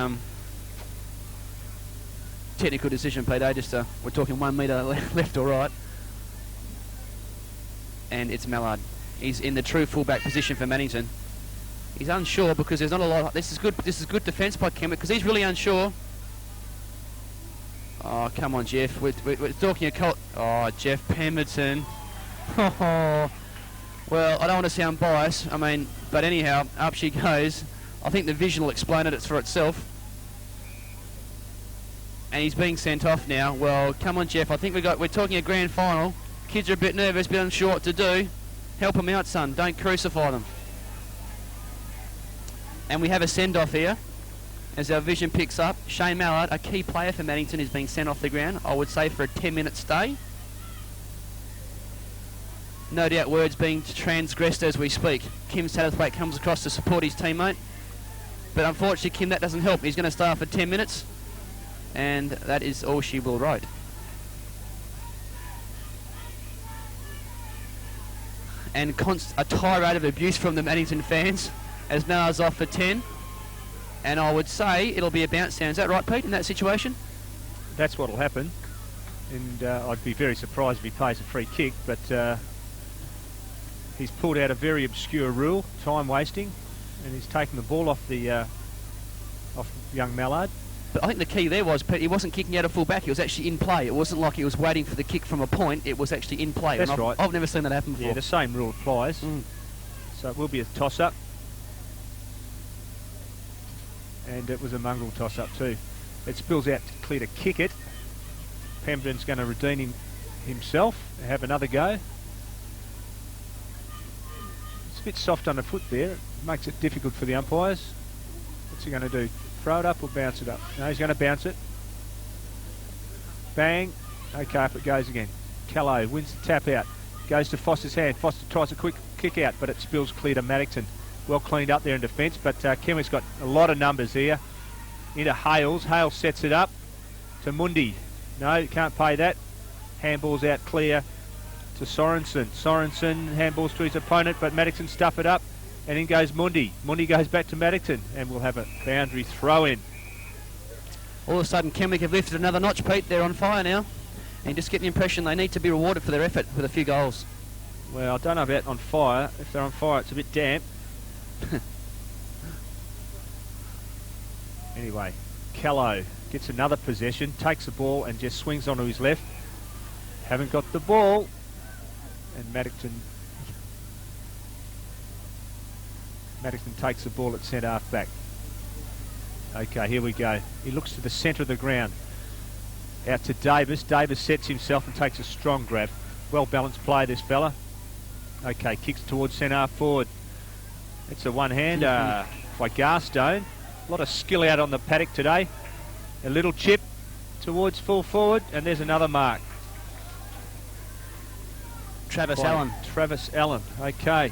technical decision, Peter. Just we're talking 1 metre left or right, and it's Mallard. He's in the true fullback position for Maddington. He's unsure because there's not a lot. This is good. This is good defence by Kenwick because he's really unsure. Oh, come on, Jeff. We're talking a Colt. Oh, Jeff Pemberton. Well, I don't want to sound biased. I mean, but anyhow, up she goes. I think the vision will explain it for itself. And he's being sent off now. Well, come on, Jeff. I think we're talking a grand final. Kids are a bit nervous, a bit unsure what to do. Help them out, son. Don't crucify them. And we have a send-off here as our vision picks up. Shane Mallard, a key player for Maddington, is being sent off the ground, I would say, for a 10-minute stay. No doubt words being transgressed as we speak. Kim Satterthwaite comes across to support his teammate. But unfortunately, Kim, that doesn't help. He's going to stay off for 10 minutes. And that is all she will write. And a tirade of abuse from the Maddington fans as Mallard's off for 10. And I would say it'll be a bounce down. Is that right, Pete, in that situation? That's what'll happen. And I'd be very surprised if he pays a free kick, but he's pulled out a very obscure rule, time wasting, and he's taken the ball off the off young Mallard. But I think the key there was, Pete, he wasn't kicking out a full back, he was actually in play. It wasn't like he was waiting for the kick from a point, it was actually in play. That's right. I've never seen that happen before. Yeah, the same rule applies. So it will be a toss-up. And it was a mongrel toss-up too. It spills out clear to kick it. Pemberton's going to redeem himself, have another go. It's a bit soft underfoot there. It makes it difficult for the umpires. What's he going to do? Throw it up or bounce it up? No, he's going to bounce it. Bang. Okay, up it goes again. Callow wins the tap out. Goes to Foster's hand. Foster tries a quick kick out, but it spills clear to Maddington. Well cleaned up there in defence, but Kenwick's got a lot of numbers here. Into Hales. Hales sets it up to Mundy. No, can't pay that. Handball's out clear to Sorensen. Sorensen handballs to his opponent, but Maddington stuff it up. And in goes Mundy. Mundy goes back to Maddington, and we'll have a boundary throw in. All of a sudden, Kenwick have lifted another notch, Pete. They're on fire now. And just get the impression they need to be rewarded for their effort with a few goals. Well, I don't know about on fire. If they're on fire, it's a bit damp. Anyway, Callow gets another possession, takes the ball and just swings onto his left. Haven't got the ball. And Maddington takes the ball at centre half back. Okay, here we go. He looks to the centre of the ground. Out to Davis. Davis sets himself and takes a strong grab. Well balanced play, this fella. Okay, kicks towards centre half forward. It's a one-hander by Garstone. A lot of skill out on the paddock today. A little chip towards full forward, and there's another mark. Travis Allen. Travis Allen. Okay.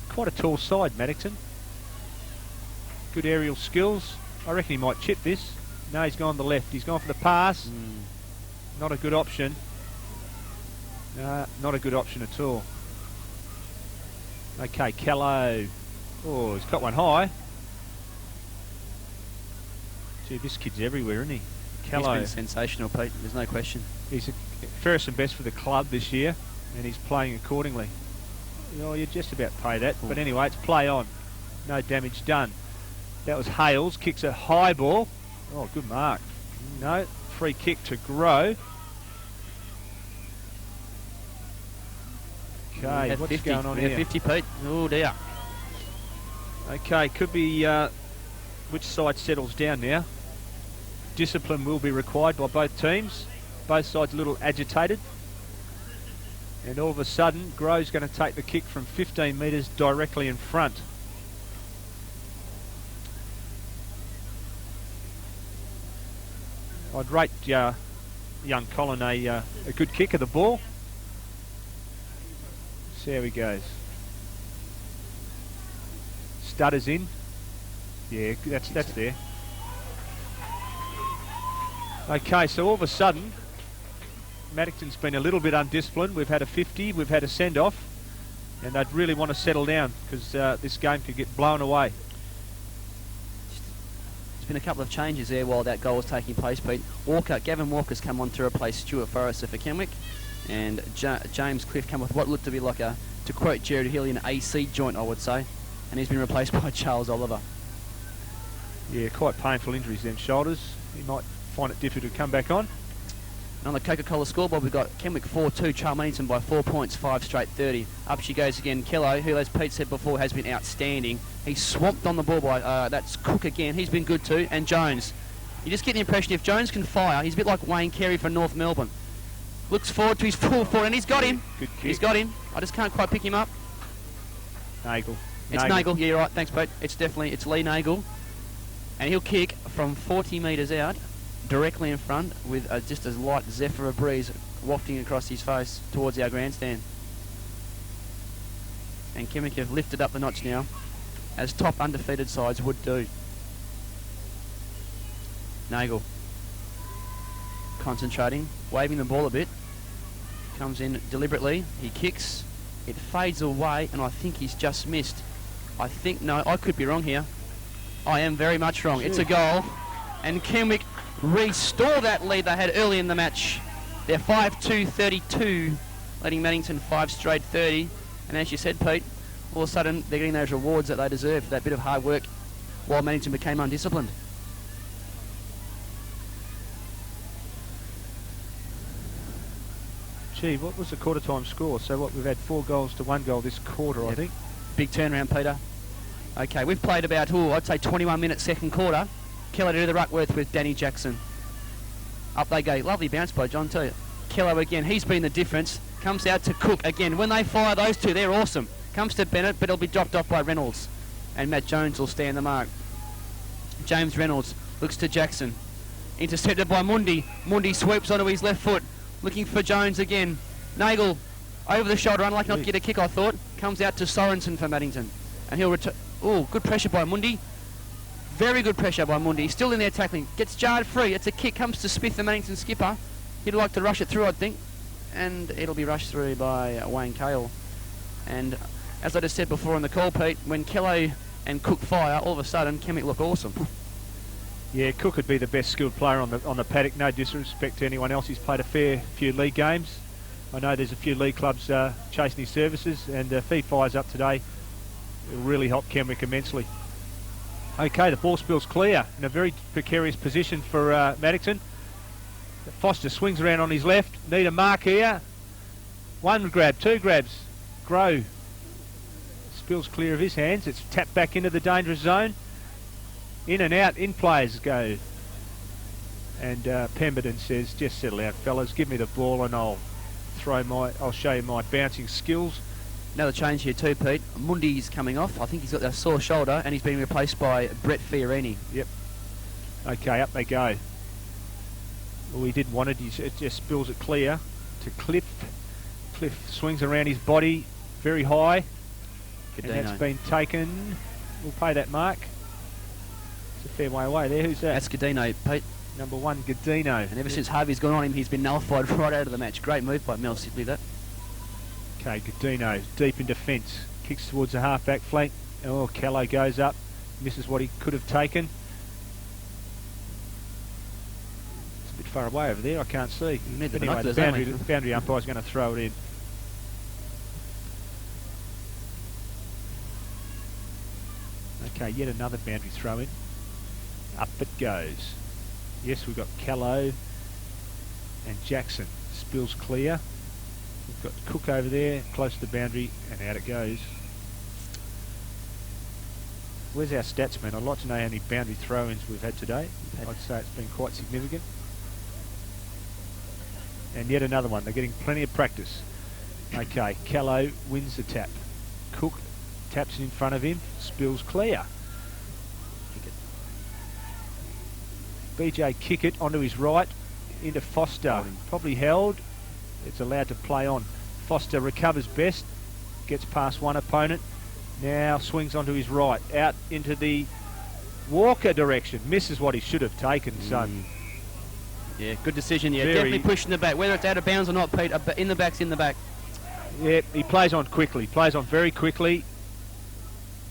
Quite a tall side, Maddington. Good aerial skills. I reckon he might chip this. No, he's gone to the left. He's gone for the pass. Not a good option. No, not a good option at all. Okay, Callow. Oh, he's got one high. Gee, this kid's everywhere, isn't he? Callow. He's been sensational, Pete. There's no question. He's fairest and best for the club this year, and he's playing accordingly. Oh, you just about pay that. But anyway, it's play on. No damage done. That was Hales. Kicks a high ball. Oh, good mark. No. Free kick to Grow. Okay, what's 50. going on here? 50, Pete. Oh, dear. Okay, could be which side settles down now. Discipline will be required by both teams. Both sides a little agitated. And all of a sudden, Grow's going to take the kick from 15 metres directly in front. I'd rate young Colin a good kick of the ball. See how he goes. Stutters in. Yeah, that's there. Okay, so all of a sudden, Maddington's been a little bit undisciplined. We've had a 50, we've had a send-off, and they'd really want to settle down because this game could get blown away. There's been a couple of changes there while that goal was taking place, Pete. Gavin Walker's come on to replace Stuart Forrester for Kenwick, and James Cliff come with what looked to be like a, to quote Jared Healy, an AC joint, I would say, and he's been replaced by Charles Oliver. Yeah, quite painful injuries, them shoulders. He might find it difficult to come back on. And on the Coca-Cola scoreboard, we've got Kenwick 4-2, Charles Maddington by 4 points, 5 straight 30. Up she goes again. Kello, who, as Pete said before, has been outstanding. He's swamped on the ball by, that's Cook again. He's been good too. And Jones. You just get the impression if Jones can fire, he's a bit like Wayne Carey for North Melbourne. Looks forward to his full forward, and he's got him. Good kick. He's got him. I just can't quite pick him up. Nagel. It's Nagel. Yeah, you're right. Thanks, Pete. It's Lee Nagel. And he'll kick from 40 metres out, directly in front, with just a light zephyr of breeze wafting across his face towards our grandstand. And Kenwick have lifted up the notch now, as top undefeated sides would do. Nagel concentrating, waving the ball a bit, comes in deliberately, he kicks, it fades away, and I think he's just missed. No, I could be wrong here. I am very much wrong. It's a goal, and Kenwick restore that lead they had early in the match. They're 5-2-32, leading Maddington 5 straight 30. And as you said, Pete, all of a sudden they're getting those rewards that they deserve for that bit of hard work while Maddington became undisciplined. Gee, what was the quarter time score? So what, we've had 4 goals to 1 goal this quarter, yep. I think. Big turnaround, Peter. Okay, we've played about, I'd say 21 minutes second quarter. Keller to the Ruckworth with Danny Jackson. Up they go. Lovely bounce by John too. Keller again. He's been the difference. Comes out to Cook again. When they fire those two, they're awesome. Comes to Bennett, but it'll be dropped off by Reynolds. And Matt Jones will stand the mark. James Reynolds looks to Jackson. Intercepted by Mundi. Mundi sweeps onto his left foot. Looking for Jones again. Nagel over the shoulder. Unlucky not to get a kick, I thought. Comes out to Sorensen for Maddington. And he'll return. Oh, good pressure by Mundi. Very good pressure by Mundi. He's still in there tackling. Gets jarred free. It's a kick. Comes to Smith, the Maddington skipper. He'd like to rush it through, I think. And it'll be rushed through by Wayne Cale. And as I just said before on the call, Pete, when Kello and Cook fire, all of a sudden, Kenwick look awesome. Yeah, Cook would be the best skilled player on the paddock. No disrespect to anyone else. He's played a fair few league games. I know there's a few league clubs chasing his services, and if he fires up today, it'll really help Kenwick immensely. Okay, the ball spill's clear in a very precarious position for Maddington. Foster swings around on his left. Need a mark here. 1 grab, 2 grabs. Grow spills clear of his hands. It's tapped back into the dangerous zone. In and out, in players go. And Pemberton says, just settle out, fellas. Give me the ball and I'll show you my bouncing skills. Another change here too, Pete. Mundi's coming off. I think he's got that sore shoulder and he's being replaced by Brett Fiorini. Yep. Okay, up they go. Well, he didn't want it. It just spills it clear to Cliff. Cliff swings around his body very high. Gadino. And that's been taken. We'll pay that mark. It's a fair way away there. Who's that? That's Gadino, Pete. Number 1, Gadino. And ever since Harvey's gone on him, he's been nullified right out of the match. Great move by Mel Sibley, that. Okay, Gadino deep in defence. Kicks towards the half-back flank. Oh, Callow goes up. Misses what he could have taken. It's a bit far away over there. I can't see. Anyway, the boundary umpire's going to throw it in. Okay, yet another boundary throw in. Up it goes. Yes, we've got Callow and Jackson. Spills clear. We've got Cook over there, close to the boundary, and out it goes. Where's our stats, man? I'd like to know how many boundary throw-ins we've had today. I'd say it's been quite significant. And yet another one. They're getting plenty of practice. Okay, Callow wins the tap. Cook taps it in front of him, spills clear. BJ kick it onto his right, into Foster. Probably held. It's allowed to play on. Foster recovers best, gets past one opponent. Now swings onto his right, out into the Walker direction. Misses what he should have taken, so... Yeah, good decision. Yeah, definitely pushing the back. Whether it's out of bounds or not, Pete, in the back's in the back. Yeah, he plays on quickly. Plays on very quickly.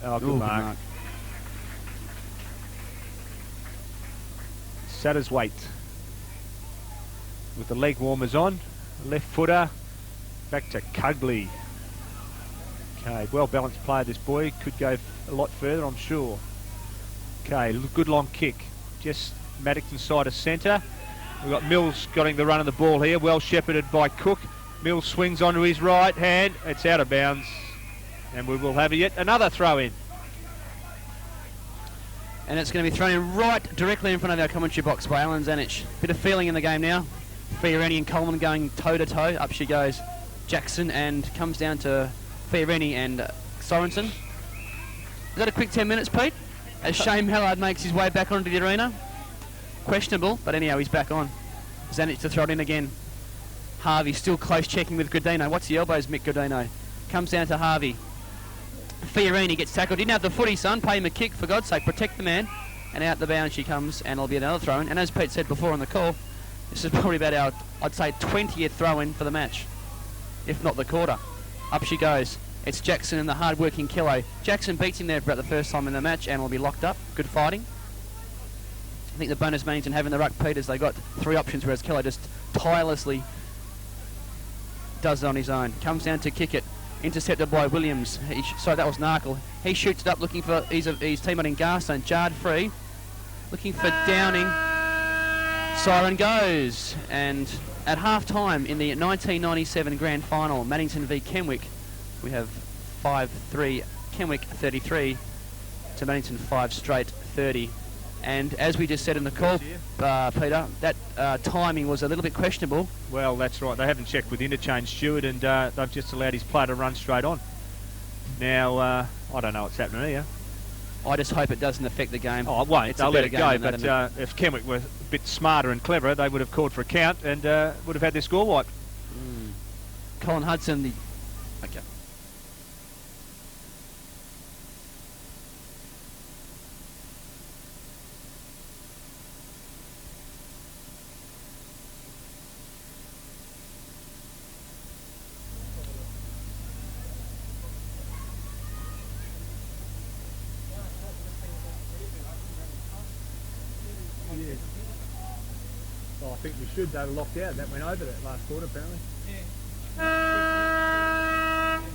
Oh, good mark. Satterthwaite with the leg warmers on. Left footer. Back to Cugley. Okay, well balanced player, this boy. Could go a lot further, I'm sure. Okay, good long kick. Just Maddington side of centre. We've got Mills getting the run of the ball here. Well shepherded by Cook. Mills swings onto his right hand. It's out of bounds. And we will have yet another throw in. And it's going to be thrown in right directly in front of our commentary box by Alan Zanich. Bit of feeling in the game now. Fiorini and Coleman going toe-to-toe. Up she goes Jackson, and comes down to Fiorini and Sorensen. Is that a quick 10 minutes, Pete? As Shane Mallard makes his way back onto the arena. Questionable, but anyhow, he's back on. Zanich to throw it in again. Harvey still close checking with Godino. What's the elbows, Mick Godino? Comes down to Harvey. Fiorini gets tackled. Didn't have the footy, son. Pay him a kick, for God's sake. Protect the man. And out the bound she comes, and it'll be another throw-in. And as Pete said before on the call, this is probably about our, I'd say, 20th throw-in for the match, if not the quarter. Up she goes. It's Jackson and the hard-working Kello. Jackson beats him there for about the first time in the match, and will be locked up. Good fighting. I think the bonus Maddington having the ruck, Pete, as they got three options, whereas Kello just tirelessly does it on his own. Comes down to kick it. Intercepted by Williams. Sorry, that was Narkle. He shoots it up looking for his teammate in Garstone. Jarred free. Looking for Downing. Siren goes. And at half-time in the 1997 Grand Final, Maddington v Kenwick, we have 5-3. Kenwick 33 to Maddington 5 straight 30. And as we just said in the call, Peter, that timing was a little bit questionable. Well, that's right. They haven't checked with interchange, Stewart, and they've just allowed his player to run straight on. Now, I don't know what's happening here. I just hope it doesn't affect the game. Oh, it won't. They'll let it go, but if Kenwick were a bit smarter and cleverer, they would have called for a count and would have had their score wiped. Colin Hudson, okay. Well, I think we should. They were locked out. That went over that last quarter, apparently.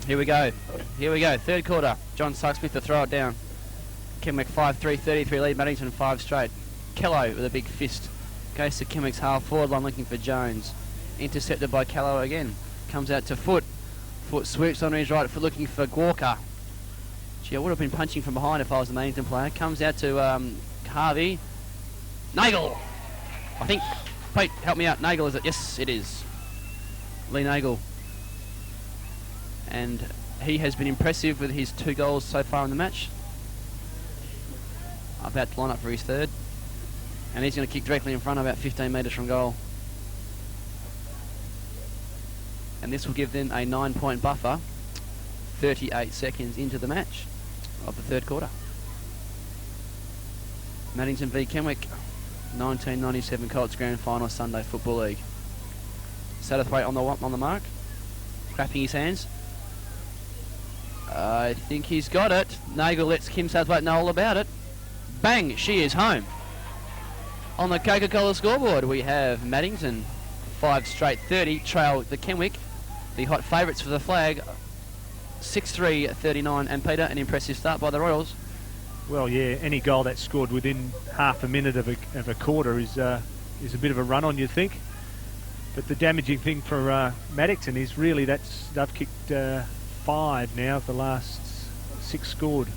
Here we go. Here we go. Third quarter. John Sucksmith to throw it down. Kenwick 5-3, 33 lead. Maddington 5 straight. Kello with a big fist. Goes to Kenwick's half forward line looking for Jones. Intercepted by Kello again. Comes out to Foot. Foot swoops on his right foot looking for Walker. Gee, I would have been punching from behind if I was the Maddington player. Comes out to Harvey. Nagel! I think, Pete, help me out. Nagel, is it? Yes, it is. Lee Nagel. And he has been impressive with his 2 goals so far in the match. About to line up for his third. And he's going to kick directly in front, about 15 metres from goal. And this will give them a 9-point buffer, 38 seconds into the match of the third quarter. Maddington v Kenwick, 1997 Colts Grand Final Sunday Football League. Satterthwaite on the mark, clapping his hands. I think he's got it. Nagel lets Kim Satterthwaite know all about it. Bang! She is home. On the Coca-Cola scoreboard, we have Maddington 5 straight 30 trail the Kenwick, the hot favourites for the flag, 6-3 39. And Peter, an impressive start by the Royals. Well, yeah, any goal that's scored within half a minute of a quarter is a bit of a run on, you'd think. But the damaging thing for Maddington is really they've kicked 5 now of the last 6 scored.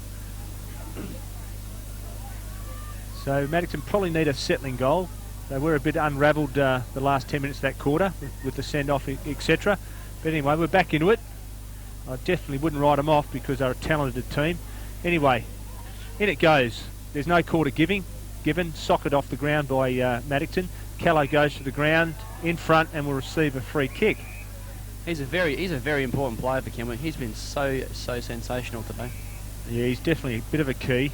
So Maddington probably need a settling goal. They were a bit unravelled the last 10 minutes of that quarter with the send-off, etc. But anyway, we're back into it. I definitely wouldn't write them off because they're a talented team. Anyway, in it goes. There's no quarter given. Socket off the ground by Maddington. Callow goes to the ground in front and will receive a free kick. He's a very important player for Kenwick. He's been so sensational today. Yeah, he's definitely a bit of a key.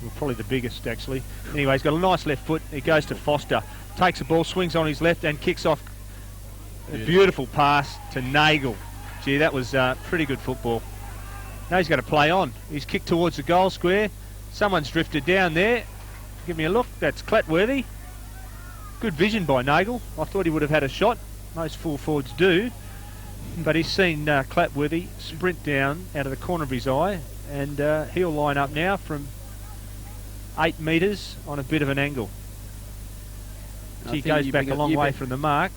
Well, probably the biggest, actually. Anyway, he's got a nice left foot. He goes to Foster. Takes the ball, swings on his left and kicks off. A beautiful pass to Nagel. Gee, that was pretty good football. Now he's going to play on. He's kicked towards the goal square. Someone's drifted down there. Give me a look. That's Clatworthy. Good vision by Nagel. I thought he would have had a shot. Most full forwards do. But he's seen Clatworthy sprint down out of the corner of his eye. And he'll line up now from 8 metres on a bit of an angle. He goes back a long way from the mark.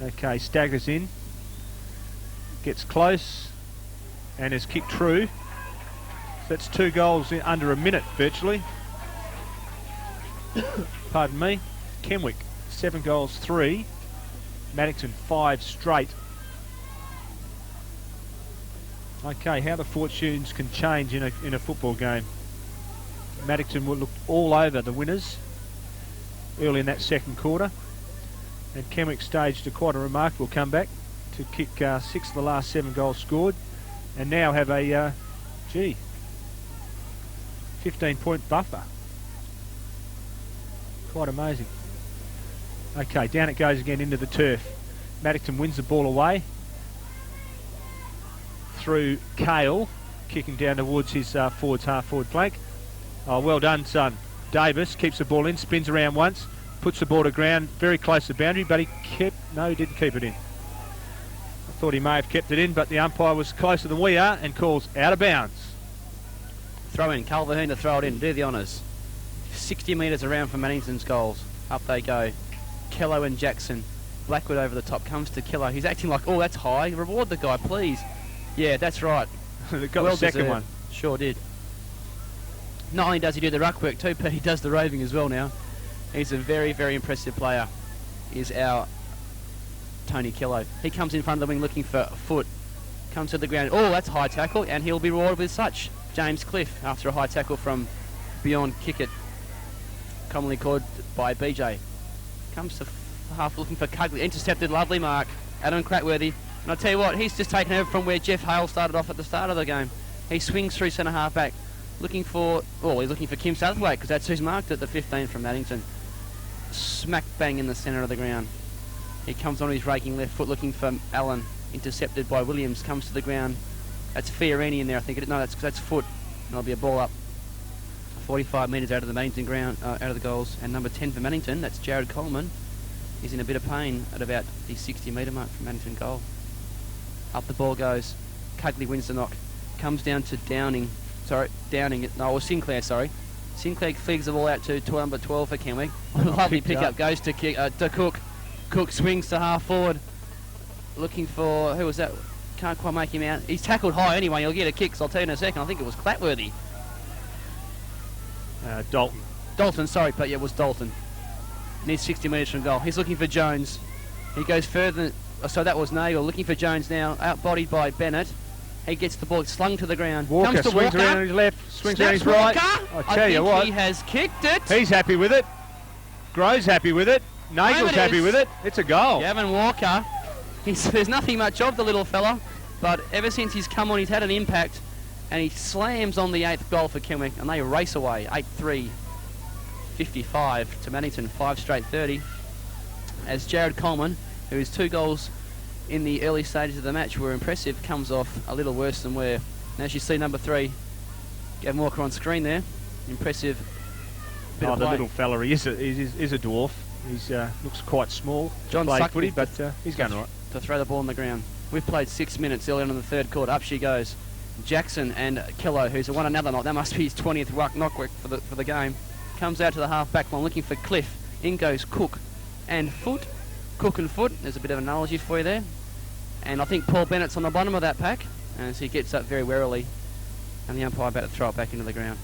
Okay, staggers in. Gets close. And is kicked true. So that's 2 goals in under a minute, virtually. Pardon me. Kenwick, 7 goals, 3. Maddington, 5 straight. Okay, how the fortunes can change in a football game. Maddington will look all over the winners early in that second quarter. And Kenwick staged quite a remarkable comeback to kick 6 of the last 7 goals scored. And now have a 15-point buffer. Quite amazing. Okay, down it goes again into the turf. Maddington wins the ball away through Cale, kicking down towards his half-forward flank. Oh, well done, son. Davis keeps the ball in, spins around once, puts the ball to ground, very close to the boundary, but he didn't keep it in. I thought he may have kept it in, but the umpire was closer than we are and calls out of bounds. Throw in, Calverheen to throw it in, do the honours. 60 metres around from Maddington's goals. Up they go. Kello and Jackson. Blackwood over the top, comes to Kello. He's acting like, oh, that's high. Reward the guy, please. Yeah, that's right. They got the second one. Sure did. Not only does he do the ruck work too, but he does the roving as well now. He's a very, very impressive player, is our Tony Kello. He comes in front of the wing looking for a foot. Comes to the ground. Oh, that's a high tackle, and he'll be rewarded with such. James Cliff, after a high tackle from beyond Kickett, commonly called by BJ. Comes to half looking for Cugley. Intercepted, lovely mark. Adam Cratworthy. And I'll tell you what, he's just taken over from where Jeff Hale started off at the start of the game. He swings through centre half back. He's looking for Kim Southwaite, because that's who's marked at the 15 from Maddington. Smack bang in the centre of the ground. He comes on his raking left foot looking for Allen. Intercepted by Williams. Comes to the ground. That's Fiorini in there, I think. No, that's foot. And it'll be a ball up. 45 metres out of the Maddington ground, out of the goals. And number 10 for Maddington, that's Jared Coleman. He's in a bit of pain at about the 60 metre mark from Maddington goal. Up the ball goes. Cugley wins the knock. Comes down to Sinclair, sorry. Sinclair fligs the ball out to number 12 for Kenwick. Lovely pickup, goes to Cook. Cook swings to half forward. Looking for, who was that? Can't quite make him out. He's tackled high anyway, he'll get a kick, so I'll tell you in a second. I think it was Clatworthy. Dalton, sorry, but yeah, it was Dalton. Needs 60 metres from goal. He's looking for Jones. He goes further, so that was Nagel. Looking for Jones now, outbodied by Bennett. He gets the ball slung to the ground. Walker swings around on his left, swings around his right. I tell you what, he has kicked it. He's happy with it. Grove's happy with it. Nagel's happy with it. It's a goal. Gavin Walker, there's nothing much of the little fella, but ever since he's come on, he's had an impact, and he slams on the 8th goal for Kenwick, and they race away. 8-3, 55 to Maddington, 5 straight 30. As Jared Coleman, whose 2 goals in the early stages of the match were impressive, comes off a little worse than where. And as you see, number 3, Gavin Walker on screen there. Impressive bit of play. The little fella, he is a dwarf. He looks quite small. John Suckfooty, but he's going all right. To throw the ball on the ground. We've played 6 minutes early on in the third quarter. Up she goes. Jackson and Kello, who's won another knock. That must be his 20th knockwork for the game. Comes out to the half-back line looking for Cliff. In goes Cook and Foot. Cook and Foot. There's a bit of analogy for you there. And I think Paul Bennett's on the bottom of that pack. And so he gets up very warily. And the umpire about to throw it back into the ground.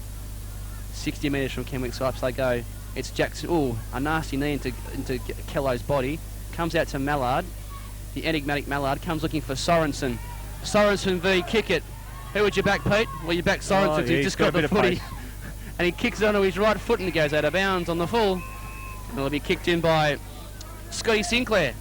60 metres from Kenwick Sipes they go. It's Jackson. Oh, a nasty knee into Kello's body. Comes out to Mallard. The enigmatic Mallard comes looking for Sorensen. Sorensen v Kickett. Who would you back, Pete? Well, you back Sorensen. Yeah, he's just got the footy. And he kicks it onto his right foot and he goes out of bounds on the full. And it'll be kicked in by Scotty Sinclair.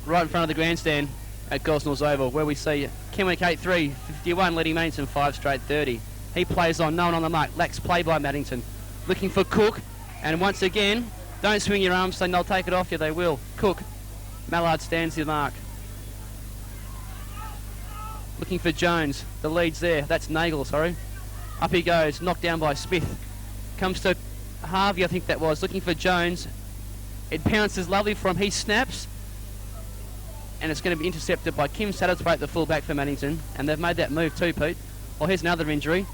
Right in front of the grandstand at Gosnells Oval, where we see Kenwick 8-3, 51, leading Maddington 5 straight 30. He plays on, no one on the mark. Lacks play by Maddington. Looking for Cook. And once again, don't swing your arms saying they'll take it off you. They will. Cook. Mallard stands the mark. Looking for Jones. The lead's there. That's Nagel, sorry. Up he goes. Knocked down by Smith. Comes to Harvey, I think that was. Looking for Jones. It pounces lovely for him. He snaps. And it's going to be intercepted by Kim Satterthwaite, the full-back for Maddington. And they've made that move too, Pete. Well, here's another injury.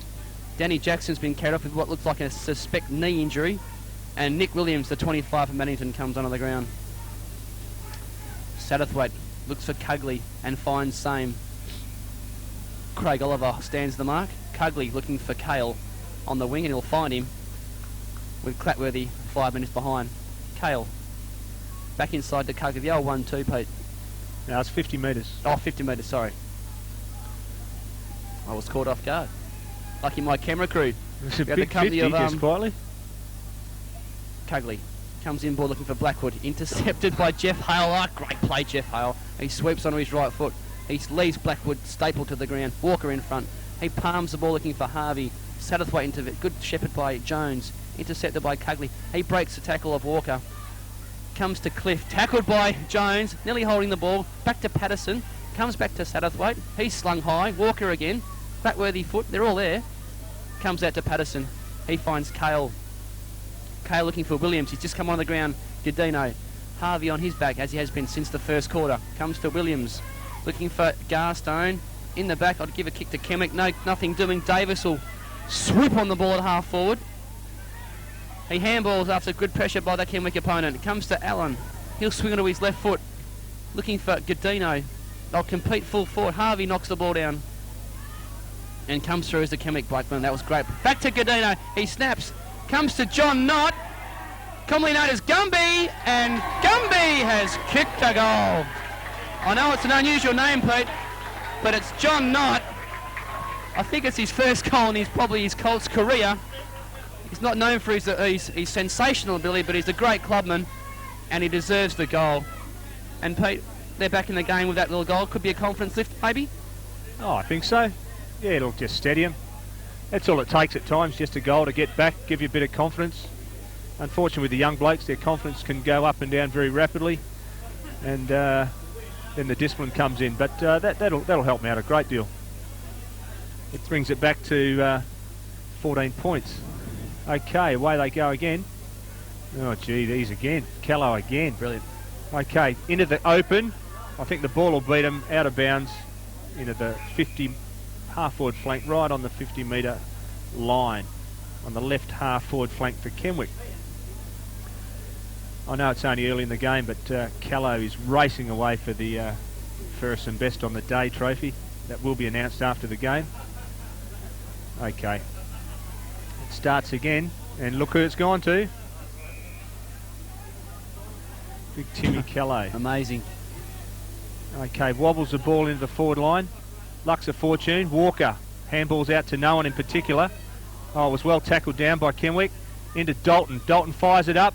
Danny Jackson's been carried off with what looks like a suspect knee injury. And Nick Williams, the 25 for Maddington, comes onto the ground. Satterthwaite looks for Cugley and finds same. Craig Oliver stands the mark. Cugley looking for Cale on the wing, and he'll find him with Clatworthy 5 minutes behind. Cale back inside to Cugley. The old 1-2, Pete. Now it's 50 metres. Oh, 50 metres, sorry. I was caught off guard. Lucky my camera crew. It's a big 50, just quietly. Cugley comes in board looking for Blackwood. Intercepted by Jeff Hale. Oh, great play, Jeff Hale. He sweeps onto his right foot. He leaves Blackwood stapled to the ground. Walker in front. He palms the ball looking for Harvey. Satterthwaite into it. Good shepherd by Jones. Intercepted by Cugley. He breaks the tackle of Walker. Comes to Cliff. Tackled by Jones. Nearly holding the ball. Back to Patterson. Comes back to Satterthwaite. He's slung high. Walker again. Clatworthy foot. They're all there. Comes out to Patterson. He finds Cale. Cale looking for Williams. He's just come on the ground. Gadino. Harvey on his back as he has been since the first quarter. Comes to Williams. Looking for Garstone. In the back. I'd give a kick to Kenwick. No, nothing doing. Davis will swoop on the ball at half forward. He handballs after good pressure by the Kenwick opponent. It comes to Allen. He'll swing onto his left foot. Looking for Gadino. They'll compete full forward. Harvey knocks the ball down. And comes through as the Kenwick Blackman. That was great. Back to Gadino. He snaps. Comes to John Knott. Commonly known as Gumby. And Gumby has kicked a goal. I know it's an unusual name, Pete, but it's John Knott. I think it's his first goal in probably his Colts career. He's not known for his sensational ability, but he's a great clubman, and he deserves the goal. And Pete, they're back in the game with that little goal. Could be a confidence lift, maybe? Oh, I think so. Yeah, it'll just steady him. That's all it takes at times, just a goal to get back, give you a bit of confidence. Unfortunately, with the young blokes, their confidence can go up and down very rapidly, and then the discipline comes in. But that'll help me out a great deal. It brings it back to 14 points. Okay, away they go again. Oh, gee, these again. Callow again. Brilliant. Okay, into the open. I think the ball will beat him out of bounds into the 50 half-forward flank, right on the 50-metre line, on the left half-forward flank for Kenwick. I know it's only early in the game, but Callow is racing away for the first and best on the day trophy. That will be announced after the game. Okay. It starts again, and look who it's gone to. Big Timmy Callow. Amazing. Okay, wobbles the ball into the forward line. Luck's a fortune. Walker handballs out to no one in particular. Oh, it was well tackled down by Kenwick. Into Dalton. Dalton fires it up.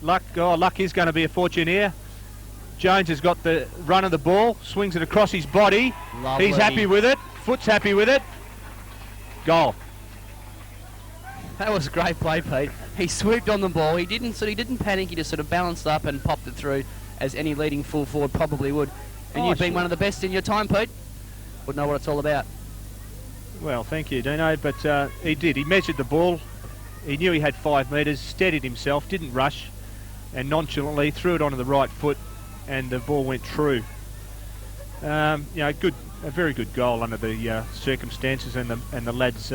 Luck is going to be a fortune here. Jones has got the run of the ball. Swings it across his body. Lovely. He's happy with it. Foot's happy with it. Goal. That was a great play, Pete. He swooped on the ball. He didn't panic. He just sort of balanced up and popped it through, as any leading full forward probably would. And you've been one of the best in your time, Pete. Would know what it's all about. Well, thank you, Dino. But he did. He measured the ball. He knew he had 5 metres, steadied himself, didn't rush, and nonchalantly threw it onto the right foot, and the ball went true. A very good goal under the circumstances and the lads'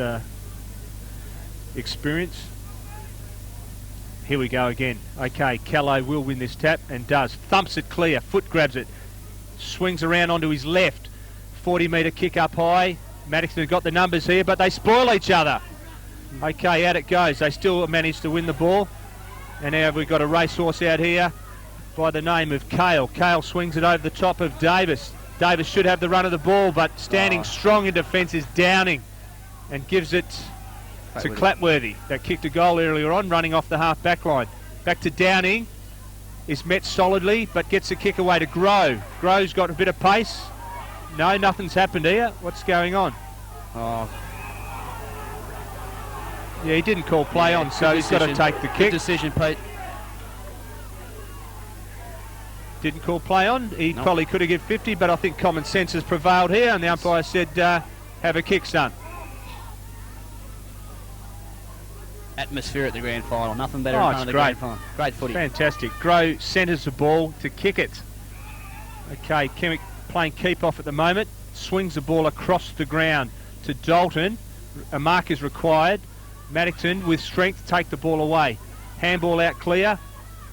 experience. Here we go again. Okay, Callow will win this tap and does. Thumps it clear, foot grabs it, swings around onto his left. 40-metre kick up high. Maddington have got the numbers here, but they spoil each other. Okay, out it goes. They still manage to win the ball. And now we've got a racehorse out here by the name of Cale. Cale swings it over the top of Davis. Davis should have the run of the ball, but standing strong in defence is Downing and gives it to Clapworthy. That kicked a goal earlier on, running off the half-back line. Back to Downing. Is met solidly, but gets a kick away to Grow. Grow's got a bit of pace. No, nothing's happened here. What's going on? Oh. Yeah, he didn't call play on, so he's got to take the kick. Good decision, Pete. Didn't call play on. He probably could have given 50, but I think common sense has prevailed here, and the umpire said, have a kick, son. Atmosphere at the grand final. Nothing better than it's the great. grand final. Great footy. Fantastic. Grow centres the ball to kick it. Okay, Kenwick playing keep off at the moment. Swings the ball across the ground to Dalton. A mark is required. Maddington with strength take the ball away. Handball out clear.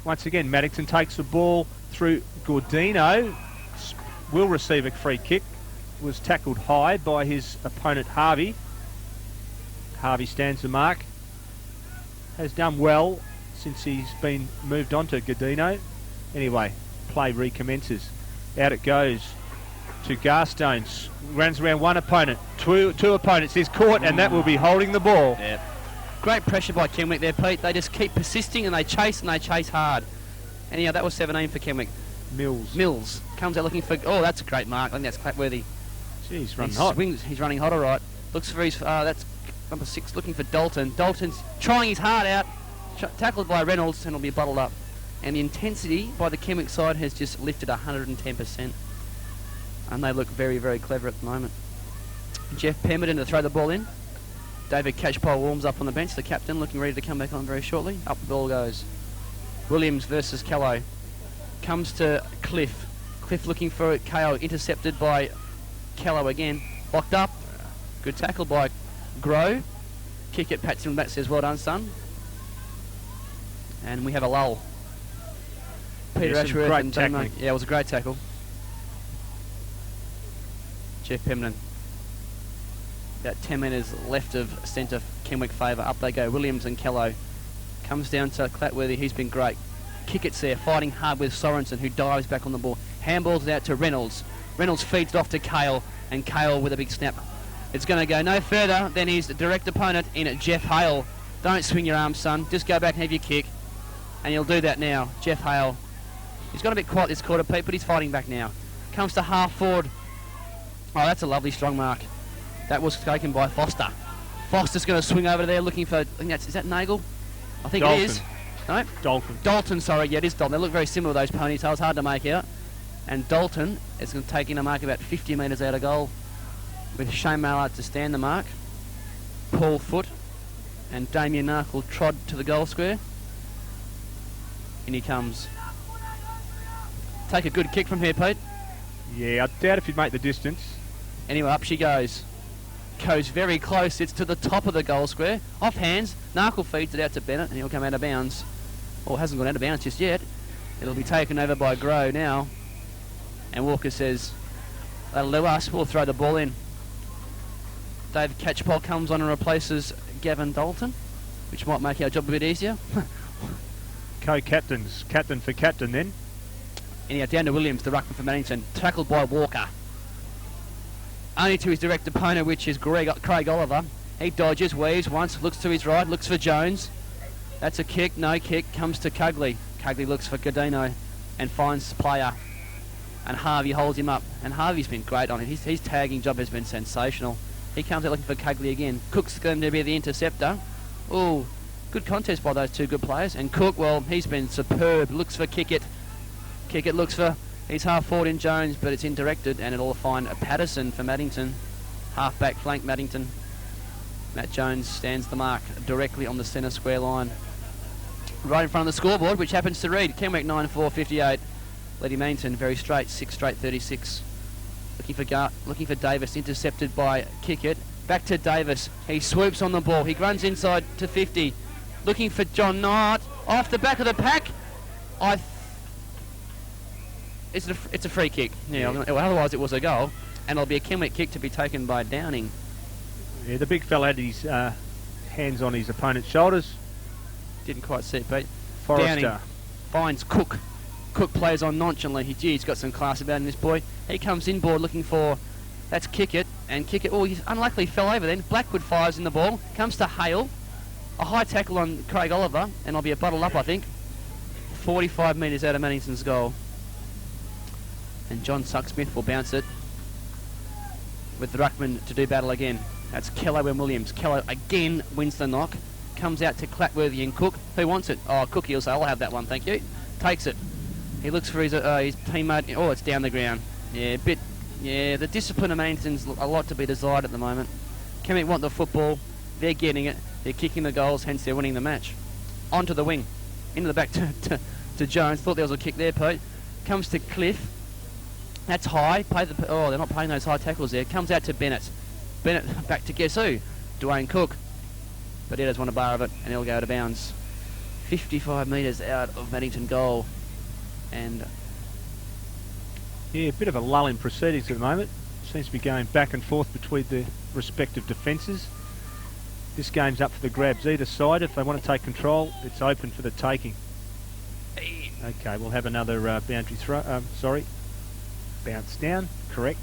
Once again, Maddington takes the ball through Gordino. Will receive a free kick. Was tackled high by his opponent Harvey. Harvey stands the mark. Has done well since he's been moved on to Gordino. Anyway, play recommences. Out it goes to Garstones. Runs around one opponent. Two opponents. Is caught, and that will be holding the ball. Yep. Great pressure by Kenwick there, Pete. They just keep persisting and they chase hard. Anyhow, that was 17 for Kenwick. Mills comes out looking for... Oh, that's a great mark. I think that's Clapworthy. He's running hot. He's running hot, all right. Looks for his... that's number 6, looking for Dalton. Dalton's trying his heart out. Tackled by Reynolds, and it'll be bottled up. And the intensity by the Kenwick side has just lifted 110%. And they look very, very clever at the moment. Jeff Pemberton to throw the ball in. David Catchpole warms up on the bench, the captain, looking ready to come back on very shortly. Up the ball goes. Williams versus Callow. Comes to Cliff. Cliff looking for it. KO intercepted by Callow again. Locked up. Good tackle by Grow. Kick it, pats him back, says, well done, son. And we have a lull. Peter Ashworth and Damo. Yeah, it was a great tackle. Jeff Pemberton. About 10 metres left of centre Kenwick favour. Up they go. Williams and Callow. Comes down to Clapworthy. He's been great. Kick it's there. Fighting hard with Sorensen, who dives back on the ball. Handballs it out to Reynolds. Reynolds feeds it off to Cale. And Cale with a big snap. It's going to go no further than his direct opponent in Jeff Hale. Don't swing your arms, son. Just go back and have your kick. And he'll do that now. Jeff Hale. He's got a bit quiet this quarter, Pete, but he's fighting back now. Comes to half forward. Oh, that's a lovely strong mark. That was taken by Foster. Foster's going to swing over there looking for... is that Nagel? I think Dalton. It is. No? Dalton. Dalton, sorry. Yeah, it is Dalton. They look very similar, those ponytails. Hard to make out. And Dalton is going to take in a mark about 50 metres out of goal with Shane Mallard to stand the mark. Paul Foote and Damien Narkle trod to the goal square. In he comes. Take a good kick from here, Pete. Yeah, I doubt if he'd make the distance. Anyway, up she goes. Goes very close. It's to the top of the goal square. Off hands. Narkle feeds it out to Bennett, and he'll come out of bounds. Or hasn't gone out of bounds just yet. It'll be taken over by Grow now. And Walker says, that'll do us. We'll throw the ball in. David Catchpole comes on and replaces Gavin Dalton, which might make our job a bit easier. Co-captains. Captain for captain then. Anyhow, down to Williams, the ruckman for Maddington. Tackled by Walker. Only to his direct opponent, which is Craig Oliver. He dodges, weaves once, looks to his right, looks for Jones. That's a kick, no kick, comes to Cugley. Cugley looks for Gordino and finds the player. And Harvey holds him up. And Harvey's been great on it. His tagging job has been sensational. He comes out looking for Cugley again. Cook's going to be the interceptor. Oh, good contest by those two good players. And Cook, well, he's been superb. Looks for Kickett. Kickett looks for... He's half forward in Jones, but it's indirected, and it'll find a Patterson for Maddington. Half back flank Maddington. Matt Jones stands the mark directly on the centre square line. Right in front of the scoreboard, which happens to read Kenwick 9-4-58. Lady Maddington very straight, 6 straight 36. looking for Davis, intercepted by Kickett. Back to Davis. He swoops on the ball. He runs inside to 50, looking for John Knight off the back of the pack. It's a free kick. Yeah. Well, otherwise it was a goal, and it'll be a Kenwick kick to be taken by Downing. Yeah, the big fella had his hands on his opponent's shoulders. Didn't quite see it, Pete. Forrester Downing finds Cook. Cook plays on nonchalantly. He's got some class about him, this boy. He comes inboard looking for, that's Kickett, and Kickett, oh, he's unluckily fell over then. Blackwood fires in the ball, comes to Hale. A high tackle on Craig Oliver, and I'll be a bottle up, I think. 45 metres out of Maddington's goal. And John Sucksmith will bounce it with the ruckman to do battle again. That's Kello and Williams. Kello again wins the knock. Comes out to Clatworthy and Cook. Who wants it? Oh, Cook, he'll say, I'll have that one, thank you. Takes it. He looks for his teammate. Oh, it's down the ground. Yeah, the discipline of Maddington's a lot to be desired at the moment. Kenwick want the football. They're getting it. They're kicking the goals, hence they're winning the match. Onto the wing. Into the back to Jones. Thought there was a kick there, Pete. Comes to Cliff. That's high. They're not playing those high tackles there. Comes out to Bennett. Bennett back to guess who? Dwayne Cook. But he does want a bar of it, and he'll go out of bounds. 55 metres out of Maddington goal. And yeah, a bit of a lull in proceedings at the moment. Seems to be going back and forth between the respective defences. This game's up for the grabs. Either side, if they want to take control, it's open for the taking. Okay, we'll have another boundary throw. Bounce down. Correct.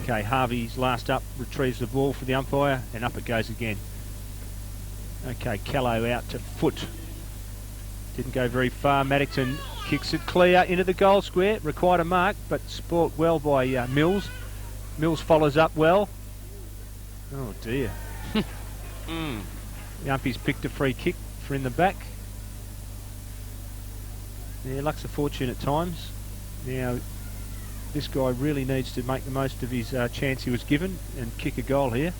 Okay, Harvey's last up, retrieves the ball for the umpire, and up it goes again. Okay, Callow out to Foot. Didn't go very far. Maddington kicks it clear into the goal square. Required a mark, but sport well by Mills. Mills follows up well. Oh dear. The umpies picked a free kick for in the back. Yeah, luck's a fortune at times. Now, this guy really needs to make the most of his chance he was given and kick a goal here.